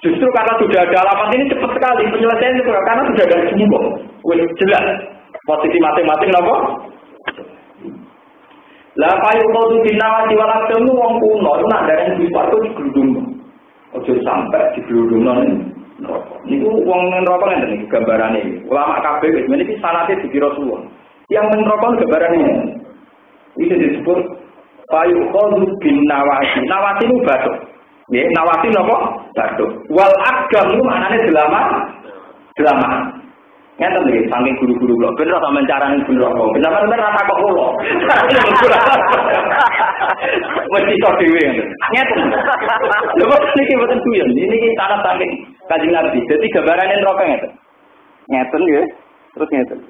Justru karena sudah ada alamat ini cepat sekali penyelesaian itu karena sudah ada simbol. Wis jelas. Posisi masing-masing napa? Lah payu kudu dinawati walakam itu wong kuno, itu nak dari di suatu digeludung. Ojo sampai digeludungno niku wong neraka ngene gambarane. Ulama kabeh wis meniki sanate dikira suwun. Yang neraka gambarane. Iki disebut payu kudu dinawati. Nawati itu batuk. Nggih, nawati napa? Batuk. Wal agam itu maknane delaman. Ngeten iki saking guru-guru kula ben ora sampean carane bener apa. Bener-bener rata kok kula. Mesti kok dhewe. Ngeten. Lha kok niki mboten duyen. Niki sanad saking Kanjeng Nabi. Dadi gambarane neraka ngeten. Ngeten nggih. Terus ngeten.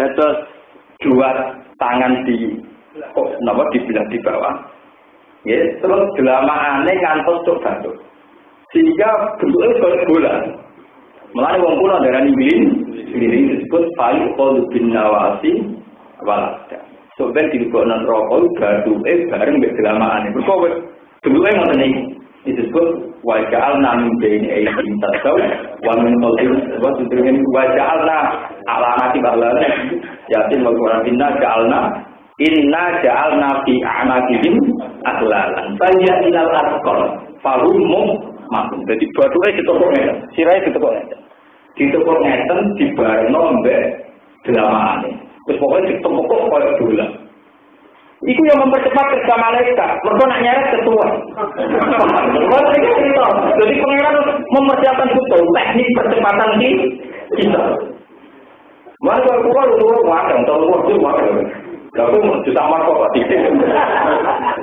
Dados dua tangan di napa dibelah di bawah. Nggih, terus delamaane ngantos tok batuk. Sehingga bentuknya kayak bola. Mulane wong kula darani ini disebut fayu qalu bin nawasi walada. So ben dilebokno neraka gaduke bareng mek delamaane. Mergo bentuke ngoten iki. Disebut wa ja'alna min baini aydihim tasaw wa min khalfihim wa tudrin wa ja'alna alamati bahlana yasin wa qur'anna ja'alna fi a'naqihim aghlalan faya ilal asqal fahum makum. Jadi baduke ditopok ngeten, sirahe ditopok ngeten. Ditopok ngeten dibarno mbek delamaane. Terus pokoknya ditopok koyo bola. Iku yang mempercepat kerja malaikat. Mergo nak nyeret ketua. Jadi pengiran mempersiapkan betul teknik percepatan di kita. Mari keluar wadang, keluar itu wadang. Lalu juta marko Pak Titik.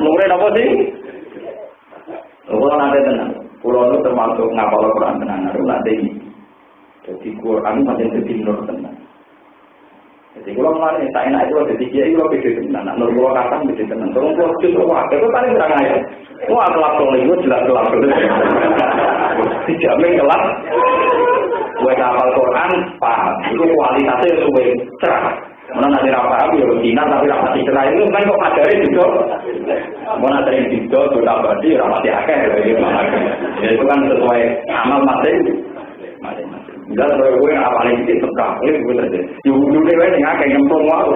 Mungkin apa sih? Kalau nanti tenang. Pulau itu termasuk ngapal Quran tenang. Lalu nanti jadi Quran masih jadi nur tenang. Jadi kalau kemarin tak enak itu ada tiga itu lebih dari tenang. Nur pulau kata lebih tenang. Kalau pulau justru waktu itu paling berang aja. Wah kelap itu jelas kelap. Dijamin kelap. Gue ngapal Quran paham. Itu kualitasnya lebih cerah. Mana nanti apa ya Cina tapi rapati cerai itu kan kok ngajari juga. Mana ada yang juga sudah berarti rapati akeh gitu. Ya itu kan sesuai amal masing-masing. Dan gue apalagi itu suka, ini gue terjadi. Dulu gue nggak kayak nyemplung aku.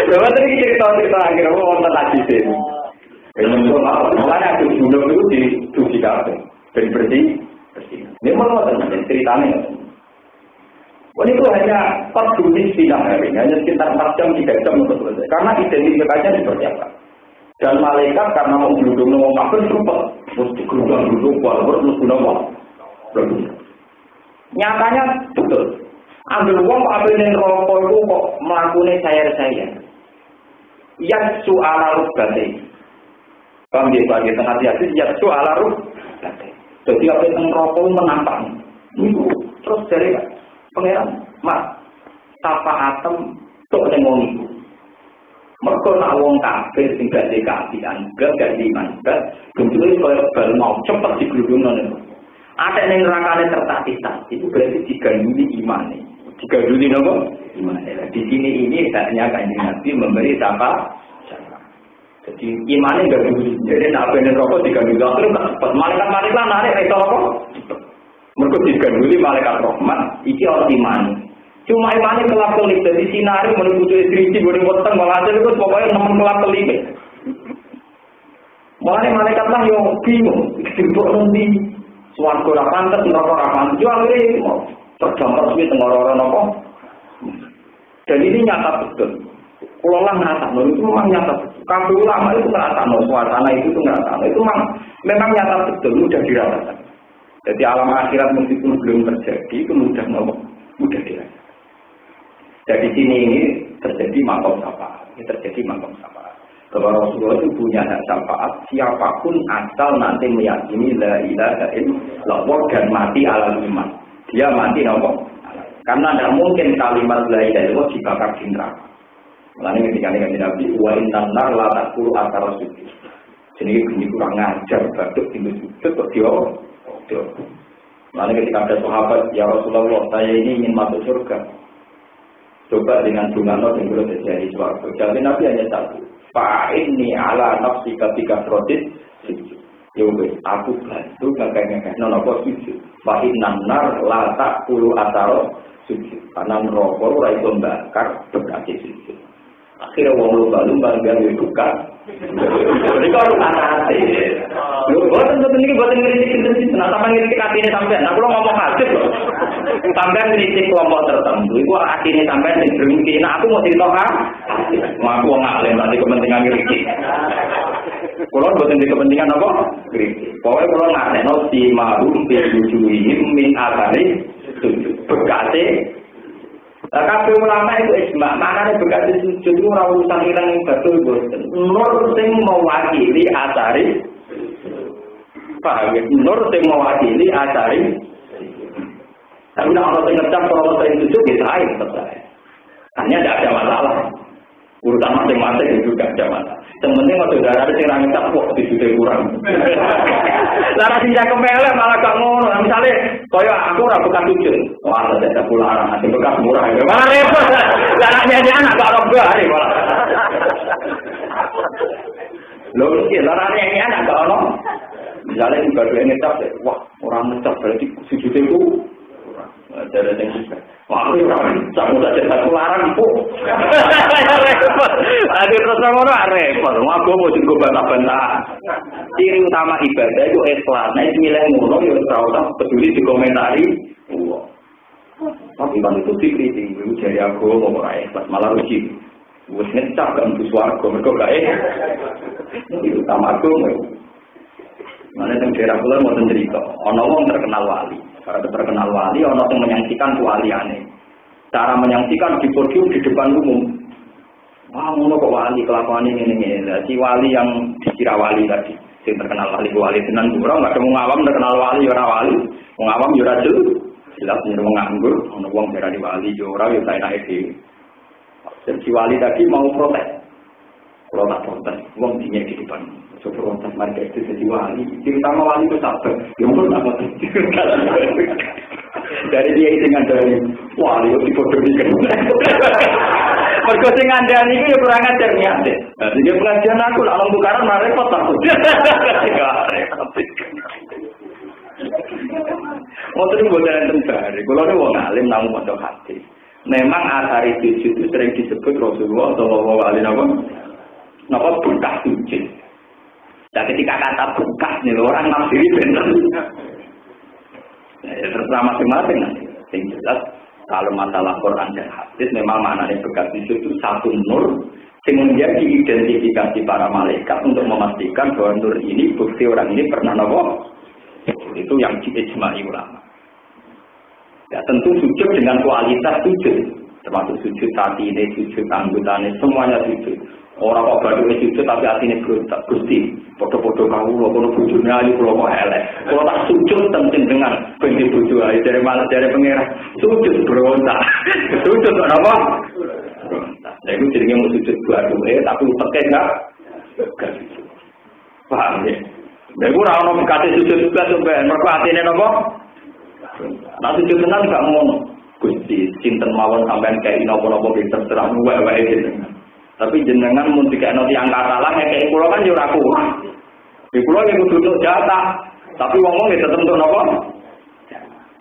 Coba tadi cerita akhirnya gue nonton lagi sih. Nyemplung aku, makanya aku dulu itu dicuci kafe, bersih. Ini malah nonton ceritanya. Ini itu hanya 4 menit sidang hari, hanya sekitar 4 jam 3 jam untuk selesai. Karena identifikasinya seperti apa. Dan malaikat karena mau geludung mau makan cepat, mesti geludung walaupun mesti nama. Nyatanya betul. Ambil uang ambil yang rokok itu kok melakukan saya. Ya soal rukbate. Kamu dia bagi hati-hati ya soal rukbate. Jadi apa yang rokok menampak. Itu terus dari pangeran, mas, tapa atem tok ning wong iku. Mergo nak wong kafir sing gak dikasihan, gak iman, bentuke koyo bal mau cepet digludungno niku. Ada ning nerakane tertatih, itu berarti diganduli imane. Diganduli napa? Imane. Di sini ini hanya Kanjeng Nabi memberi tapa. Jadi imane gak dulu. Jadi nak ben rokok diganduli terus cepet. Malaikat narik iso apa? Mereka diganduli malaikat rahmat, iki orang iman. Cuma imannya kelap-kelip, jadi sinari menuju istri boleh potong, malah itu pokoknya nemen kelap-kelip. Makanya malaikat lah yang bingung, duduk nanti, suarga rapantes, neraka rapantes, jual ini, terdampar seperti tenggororan apa. Dan ini nyata betul. Kalau lah ngerasa, itu memang nyata betul. Kabeh ulama itu ngerasa, suasana itu ngerasa, itu memang nyata betul, mudah dirasakan. Jadi alam akhirat meskipun belum terjadi, itu mudah dirasakan. Jadi sini ini terjadi makom syafaat. Ini terjadi makom syafaat. Bahwa Rasulullah itu punya hak syafaat. Siapapun asal nanti meyakini la ilaha illallah dan mati ala iman. Dia mati nopo. Karena tidak mungkin kalimat la ilaha illallah dibakar di neraka. Lalu ketika Nabi wa innan nar la taqulu atar rasul. Jadi ini kurang ngajar batuk tinggal sudut kok dia. Lalu ketika ada sahabat, ya Rasulullah, saya ini ingin masuk surga. Coba dengan dunganno yang belum terjadi suarga. Jadi Nabi hanya satu. Fa'inni ala nafsi ketika protes. Yowes, aku bantu ngagak-ngagak nopo sujud. Fa'innan nar la taqulu ataro sujud. Karena neraka ora iso mbakar berarti sujud. Akhirnya wong lumba-lumba gawe duka. Jadi kalau anate. Lho, boten iki boten ngritik nah sampeyan ngritik atine sampeyan. Nah, kula ngomong hadis lho. Sampeyan ngritik kelompok tertentu iku atine sampeyan sing berhenti. Nah, aku mau cerita kan. Aku wong alim berarti kepentingan ngritik. Kula boten di kepentingan apa? Ngritik. Pokoke kula ngateno si marum bijuhim min asari bekate. Nah, kabeh ulama itu ijma, makanya berkati sujud itu ora urusan ilang yang betul boten. Nur sing mewakili asari. Paham ya? Nur sing mewakili asari. Tapi nek ana sing ngecap kalau sing sujud ya lain selesai. Hanya tidak ada masalah. Urusan masing-masing juga ada masalah. Sementing waktu darah sing ra ngecap kok disujud kurang. Lara sing kepelek malah gak ngono. Misale kaya aku ora bukan sujud. Wah, ada pulang ati bekas murah. Malah repot. Lah anaknya anak gak ora bare malah. Lho iki larane iki anak gak ono. Misale juga dhewe ngecap, wah, ora ngecap berarti sujud itu ada yang juga. Wah, aku kamu tak cerita larang itu. Ada terus orang repot. Aku mau juga bantah-bantah. Ciri utama ibadah itu ikhlas. Nah, nilai ngono ya ora peduli dikomentari. Tapi kan itu dikritik. Jadi aku mau ora ikhlas malah rugi. Wis ngecap kan untuk swarga mergo gak itu utama aku. Mana yang daerah kula mau cerita. Ana wong terkenal wali. Para terkenal wali, orang yang menyaksikan kewaliannya. Cara menyaksikan di podium di depan umum. Wah, ngono kok wali kelakuan ini. Si wali yang dikira wali tadi, si terkenal wali tenan kurang, nggak ada ngawam terkenal wali, orang wali, ngawam jura jelas nyuruh nganggur, orang wong berani wali jura, ya saya naik di. Dan si wali tadi mau protes, kalau tak protes, wong dinya di depan. Coba protes mereka itu jadi wali. Terutama wali itu sabar. Yang pun tak protes. Dari dia itu ngandani wali itu dibodohkan. Mereka sing ngandani itu ya kurang ajar niatnya. Nah, jadi pengajian aku lah orang tukaran malah repot aku. Motor itu bukan yang terbari. Kalau ini wong alim namun maca hadis. Memang asari sujud itu sering disebut Rasulullah Shallallahu Alaihi Wasallam. Napa bekas sujud. Dan ketika kata bekas nih orang nafsiri bener. Ya, terserah masing-masing nanti. Yang jelas kalau masalah Quran dan hadis memang maknanya bekas sujud itu satu nur yang menjadi identifikasi para malaikat untuk memastikan bahwa nur ini bukti orang ini pernah nopo. Itu yang diijma'i ulama. Ya tentu sujud dengan kualitas sujud, termasuk sujud hati ini, sujud anggotanya, semuanya sujud. Orang kok baru sujud tapi hatinya berontak, Gusti, foto-foto kamu, kalau bujurnya ayu, kalau kok elek. Kalau tak sujud penting dengan benci bujur ayu dari malas dari pengira, sujud berontak, sujud apa? Berontak. Nah itu jadinya mau sujud dua tapi pakai enggak? Paham ya? Nah itu orang kasih sujud juga sampai mereka hatinya apa? Nah sujud tenan gak ngono. Gusti cinten mawon sampean kayak nopo-nopo terserah wae gitu. Tapi jenengan mun dikene tiyang katalah kayak kula kan yo ora kuat. Di kula nek kudu jatah, tapi wong-wong tetep untuk nopo?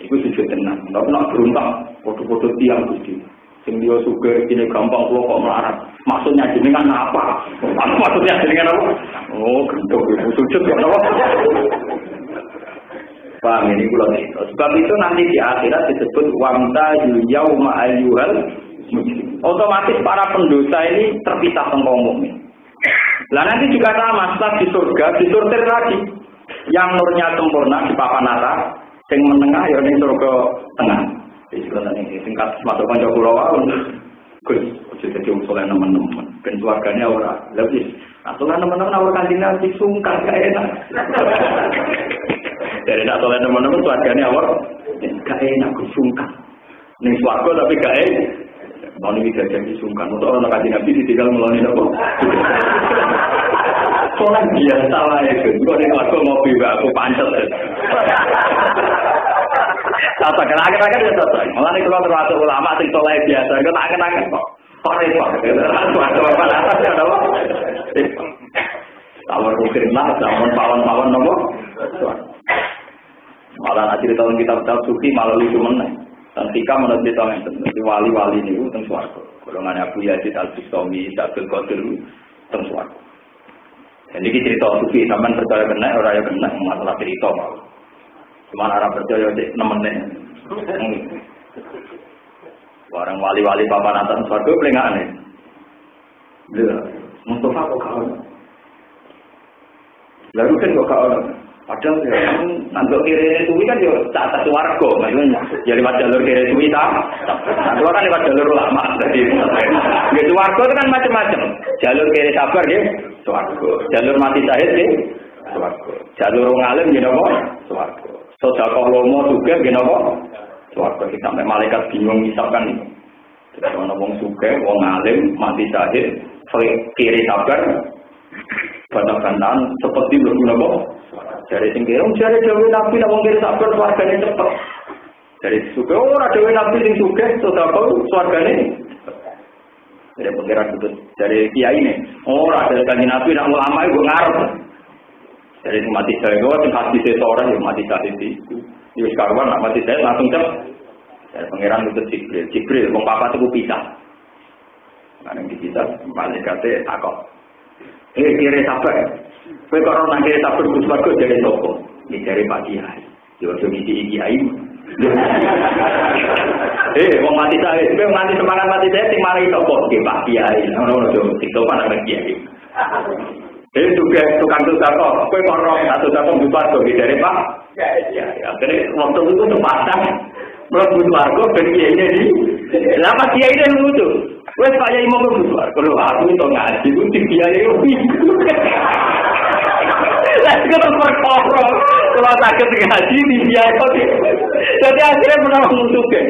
Iku sujud tenan. Nek nak beruntak foto-foto tiyang Gusti. Sing dia sugih kene gampang kula kok melarat. Maksudnya jenengan apa? Maksudnya jenengan apa? Oh, gendong sujud kok nopo? Paham ini kula nih. Sebab itu nanti di akhirat disebut wamta yauma ayyuhal mujrim. Otomatis para pendosa ini terpisah teng kaum mukmin. Lah nanti juga sama setelah di surga disortir lagi. Yang nurnya sempurna di papan atas, sing menengah ya ning surga tengah. Wis kula niki singkat masuk kanca kula wae. Gus, jadi usulnya teman-teman. Ben swargane ora. Lah wis, aturan teman-teman ora kanjeng Nabi sungkan gak enak. Dari nak soleh teman-teman swargane awak gak enak sungkan. Ning swarga tapi gak enak. Mau nih jadi sungkan. Untuk orang kanjeng Nabi ditinggal meloni apa? Soleh biasa lah itu. Kok ning swarga ngopi wae aku pancet. Tata kenangan ya tata. Malah nek kalau termasuk ulama sing soleh biasa, kok tak kenangan kok. Kok repot. Tawar mungkinlah zaman pawan-pawan nopo. Malah nanti tahun kitab-kitab sufi malah lucu meneh. Dan tika menurut kita yang wali-wali ini teng swarga. Golongan Abu Yazid Al-Bustami, Abdul Qadir teng swarga. Jadi cerita sufi sampean percaya kena ora ya kena masalah cerita mau. Cuma Arab percaya cek nemennya. Orang wali-wali papan atas swarga paling aneh. Lha, Mustafa kok kawan. Lalu kan kok kawan. Padahal ya nandok kiri itu kan yo atas warga, maksudnya ya lewat jalur kiri itu ta. Itu kan lewat jalur ulama tadi. Gitu warga itu kan macam-macam. Jalur kiri sabar nggih, swarga. Jalur mati syahid nggih, swarga. Jalur ngalim nggih napa? Swarga. Sedekah lomo juga nggih napa? Swarga. Sampai malaikat bingung misalkan iki. Ana wong sugih, wong alim, mati syahid, kiri sabar, bantakan seperti berguna apa? Dari singkirung, dari Dewi Nabi, nak wong kiri sabar, swargane cepet. Dari sugih, ora Dewi Nabi sing sugih, sedekah swargane. Dari pengiran itu, dari kiai ini, ora dari kanjeng Nabi, nak ulama itu ngarep. Dari mati syahid, sing hadis seorang yang mati syahid itu, wis karuan nak mati syahid langsung cepet. Dari pengiran itu Jibril, wong papat itu pisah. Karena dipisah, malaikate takok. Kiri sabar. Kowe kok ora nang kiri sabar Gus Warga dari sapa? Iki dari Pak Kiai. Yo aja ngisi Kiai. Wong mati sae, kowe nganti semangat mati sae sing mari sapa? Ki Pak Kiai. Ono yo ditopan nang Kiai. Juga tukang kok. Kowe kok ora satu sapa Gus Warga dari Pak Kiai. Akhire waktu itu tempatan. Mlebu Warga ben Kiai-ne di. Lah Pak Kiai-ne lucu. Wes Pak Yai mau keluar, kalau aku itu ngaji, itu biaya lebih. Lah kita perkara, kalau sakit ngaji di biaya lebih. Jadi akhirnya menang musuhnya.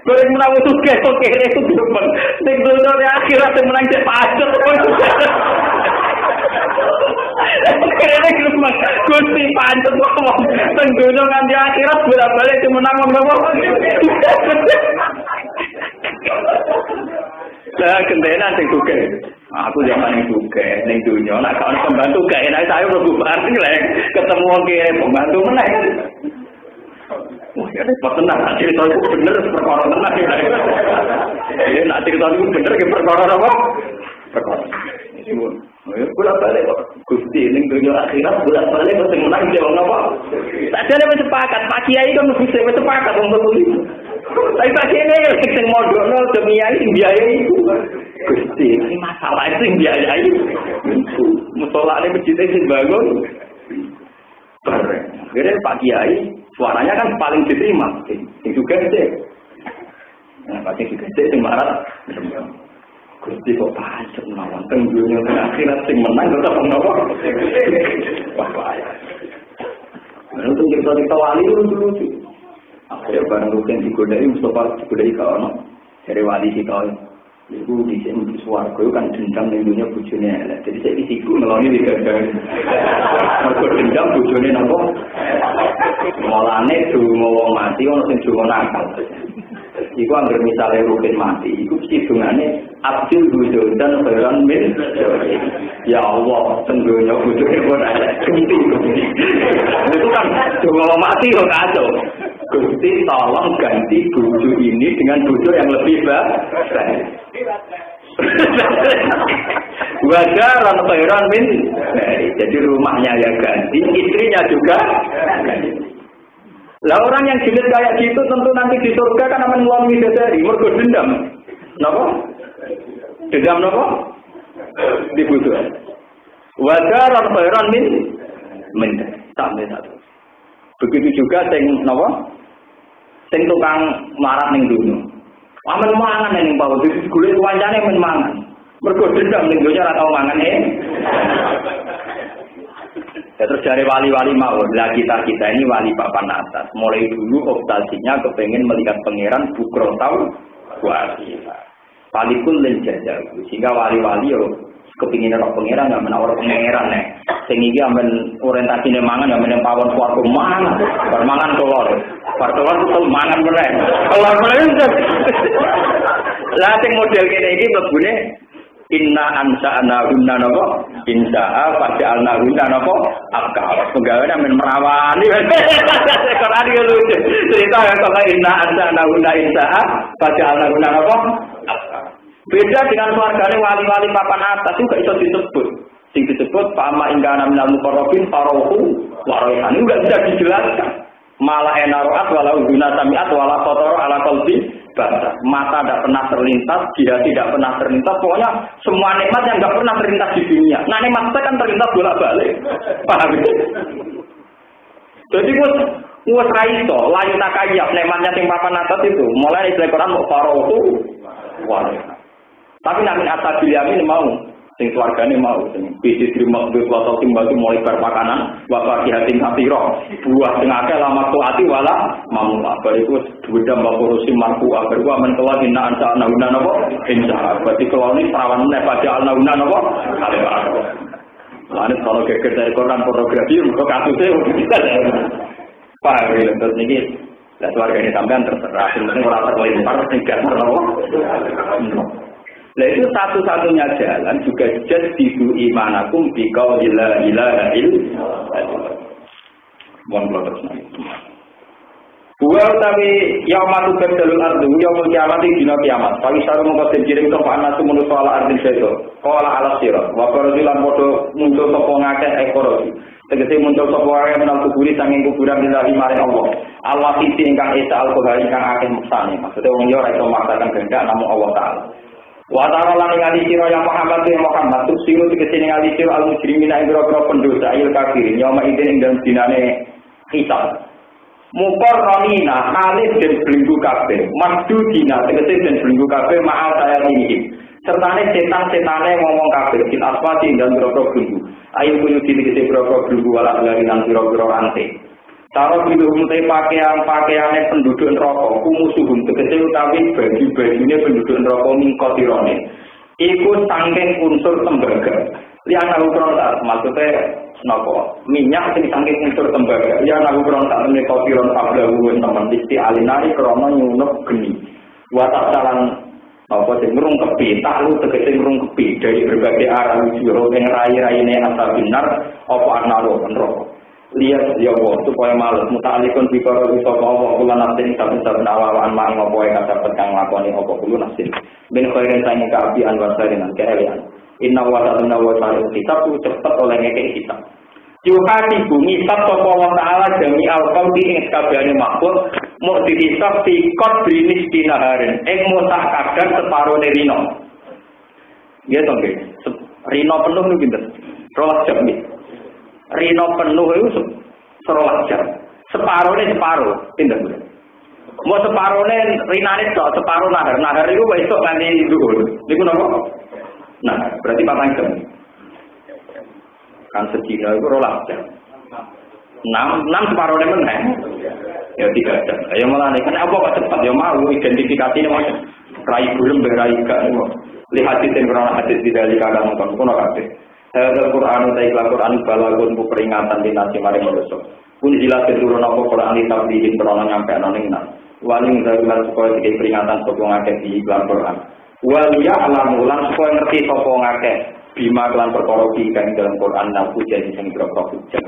Kalau menang musuhnya, oke itu depan. Nek dulu akhirnya menang cek pacet. Akhirnya gelombang, Gusti pancet ngomong. Tenggono nganti akhirat bolak-balik itu menang ngomong. Lah gendena sing sugih. Aku zaman ning sugih, ning dunya nek ana pembantu gak enak saya mlebu bareng lek ketemu wong kene pembantu meneh. Wah, ya repot tenang, cerita itu bener perkara tenang ya. Jadi nak cerita itu bener ke perkara apa? Perkara. Bolak balik kok. Gusti ning dunia akhirat bolak balik kok sing menang dia wong apa? Sadane wis sepakat, Pak Kiai kan mesti wis sepakat wong betul. Tapi Pak Kiai ya sing modhono demi ayi biayai iku. Gusti, ini masalah sing biayai. Musolane masjid sing bangun. Jadi Pak Kiai suaranya kan paling diterima, sing juga sih. Nah, pasti juga sih marah. Gusti kok pancet mawon teng dunya akhirat sing menang tetep menapa? Wah bahaya. Untuk cerita wali lucu-lucu. Akhirnya barang rugen digodai Mustafa digodai ka ono. Dari wali si kau. Iku di sini swarga kan dendam ning dunya bojone elek. Jadi saya isiku ngeloni digagal. Mergo dendam bojone napa? Mulane dungo wong mati ono sing dungo nakal. Iku anggere misale rugen mati, iku sidungane abdul wujudan khairan min ya Allah, tenggonya bojone pun elek. Itu kan dungo wong mati kok kacau. Gusti tolong ganti bojo ini dengan bojo yang lebih baik. Wajaran khairan min. Jadi rumahnya ya ganti, istrinya juga ganti. Lah orang yang julid kayak gitu tentu nanti di surga kan akan melalui bidadari, mergo dendam. Napa? Dendam napa? Di bojo. Wajaran khairan min. Sampai satu. Begitu juga sing napa? Sing tukang marat ning dunya. Amen mangan ning bawah iki golek wancane men mangan. Mergo dendam ning dunya ora tau mangan Ya terus dari wali-wali mau, lah kita ini wali papan atas. Mulai dulu obsesinya kepengen melihat pangeran bukro tau wasilah. Walikul lenjajah. Sehingga wali-wali yo kepingin roh pangeran nggak menawar pangeran nih. Sehingga amen orientasinya mangan yang menempawon suatu mangan, bermangan telur. Pertolongan itu mangan bener. Telur bener. Lah sing model kene iki mlebune inna ansa'na hunna napa? Insa'a faj'alna hunna napa? Abkar. Penggawean men merawani. Quran iki lucu. Cerita kok inna ansa'na hunna insa'a faj'alna hunna napa? Abkar. Beda dengan keluargane wali-wali papan atas itu gak iso disebut. Sing disebut fa'ama ingkana minal muqarrabin farohu wa rayhan. Itu gak bisa dijelaskan. Malah enaroat walau guna samiat wala kotor ala qalbi bata. Mata tidak pernah terlintas, dia tidak pernah terlintas. Pokoknya semua nikmat yang tidak pernah terlintas di dunia. Nah nikmat kita kan terlintas bolak-balik. Paham itu? Jadi wes raiso, layu takayap nikmatnya sing papan atas itu. Mulai istilah Quran mau farohu wala. Tapi namin asabiliyamin mau. Sing keluargane mau bisi terima duit atau timbal itu mulai berpakanan wa hati roh buah sing akeh lama tuati wala mamula bariku wedam bapurusi marfu abarwa men kelan inna ansa nauna napa insya berarti keloni perawan nek pada nauna napa kale baru lan kalau geger dari Quran pornografi kok kasusnya paham ya terus niki lah keluarga ini sampean terserah sing ora terlimpar sing gak napa. Nah itu satu-satunya jalan juga jadidu imanakum bikau ila illallah. Mohon terus nanti. Buat tapi yaumatu badalul ardu yaumul kiamat dina kiamat. Pagi saru mongko dikirim ke panas menuju ala ardin sedo. Qala ala sirat wa qaradilan padha muncul sapa ngakeh ekorosi. Tegese muncul sapa wae menang kuburi sanging kuburan lillahi maring Allah. Allah sisi ingkang esa al-qahari ingkang akeh maksane. Maksude wong yo ora iso maksakan kehendak namung Allah taala. Wa ta'ala lan ngali sira yang Muhammad bin Muhammad tusiru tegese ngali sira al-mujrimina ing boro pendosa il kafirin yauma idin ing dalem dinane hisab. Mukor ronina halih dan belenggu kabeh masdu dina tegese dan belenggu kabeh ma'al saya ini sertane setan-setane ngomong kabeh kin aswati dan boro belenggu ayo kudu tegese boro belenggu wala lari nang boro ante. Taruh di rumah pakaiannya penduduk neraka, kumusuhum tegese utawi baju-bajune penduduk neraka mingkotirone. Iku saking unsur tembaga. Liana ukron maksudnya napa? Minyak sing saking unsur tembaga. Liana ukron tak mingkotiron pablahu teman isti alinari krana nyunup geni. Watak salan apa sing ngrungkepi, taklu tegese ngrungkepi dari berbagai arah ujuro ing rai-raine asal benar apa anaro neraka. lihat ya Allah supaya males mutalikun bikara sapa Allah kula nafsin saben-saben awak-awakan mak ngopo wae kasebut kang nglakoni apa kulo nafsin ben khairin sange kaapian wasarinan keelian inna wa ta'ala wa ta'ala kitab cepet oleh ngekek kitab Yuhati bumi sab sapa wa ta'ala jami al-qalbi ing kabehane makhluk muk dihisab sikot brinis dinaharin musah kadar separone rino ya to nggih rino penuh niku pinten 12 jam nggih rino penuh itu 12 jam. Separuh, pindah. Mau separuhnya rinane tok, separuh nahar. Nahar itu besok nanti dhuwur. Niku napa? Nah, berarti 4 jam. Kan sedina itu 12 jam. 6 separuhnya meneh. Ya 3 jam. Ya malah nek apa kok cepat ya mau identifikasine macam rai gulem berai gak niku. Lihat di tempat hadis di dalam kadang kono kabeh. Al-Qur'an utai Al-Qur'an balagun ku peringatan di nasi maring manusia. Pun jelas turun apa Qur'an di tablihin krono nyampe nang nang. Waling zalan supaya dikei peringatan sapa ngakeh di Al-Qur'an. Waliya alamulan supaya ngerti sapa ngakeh bima kelan perkara iki kang dalam Qur'an nang hujah sing berapa hujah.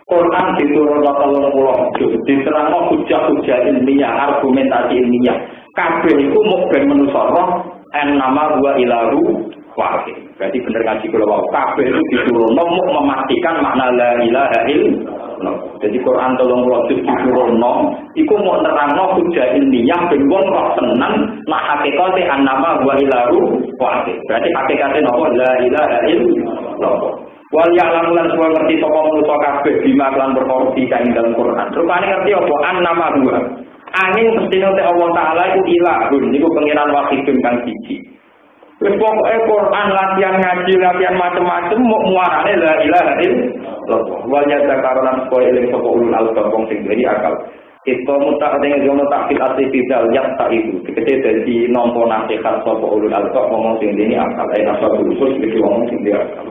Qur'an diturunkan 30 juz diterangno hujah-hujah ilmiah, argumentasi ilmiah. Kabeh iku mung ben manusa roh nama wa ilahu wahid. Berarti bener ngaji kula wau kabeh itu diturunno mung memastikan makna la ilaha illallah. Jadi Quran 30 juz diturunno iku mung nerangno hujah ilmiah ben wong roh tenan nek hakikate nama wa ilahu wahid. Berarti hakikate napa la ilaha illallah. Wal ya'lamu lan suwa ngerti sapa manusa kabeh bima lan perkara kang dalam Quran. Rupane ngerti apa nama dua. Angin mestine te Allah taala iku ilahun niku pangeran wahidun kang siji. Wis pokoke Quran latihan ngaji latihan macam-macam mau muarane la ilaha illallah. Wal yadzakaru lan supaya eling sapa ulul albab wong sing duweni akal. Itu mutak dengan jono takfil artifisial yang tak itu. Dikete dadi nampa nasihat sapa ulul albab ngomong sing duweni akal. Ai nasihat khusus iki ngomong sing duweni akal.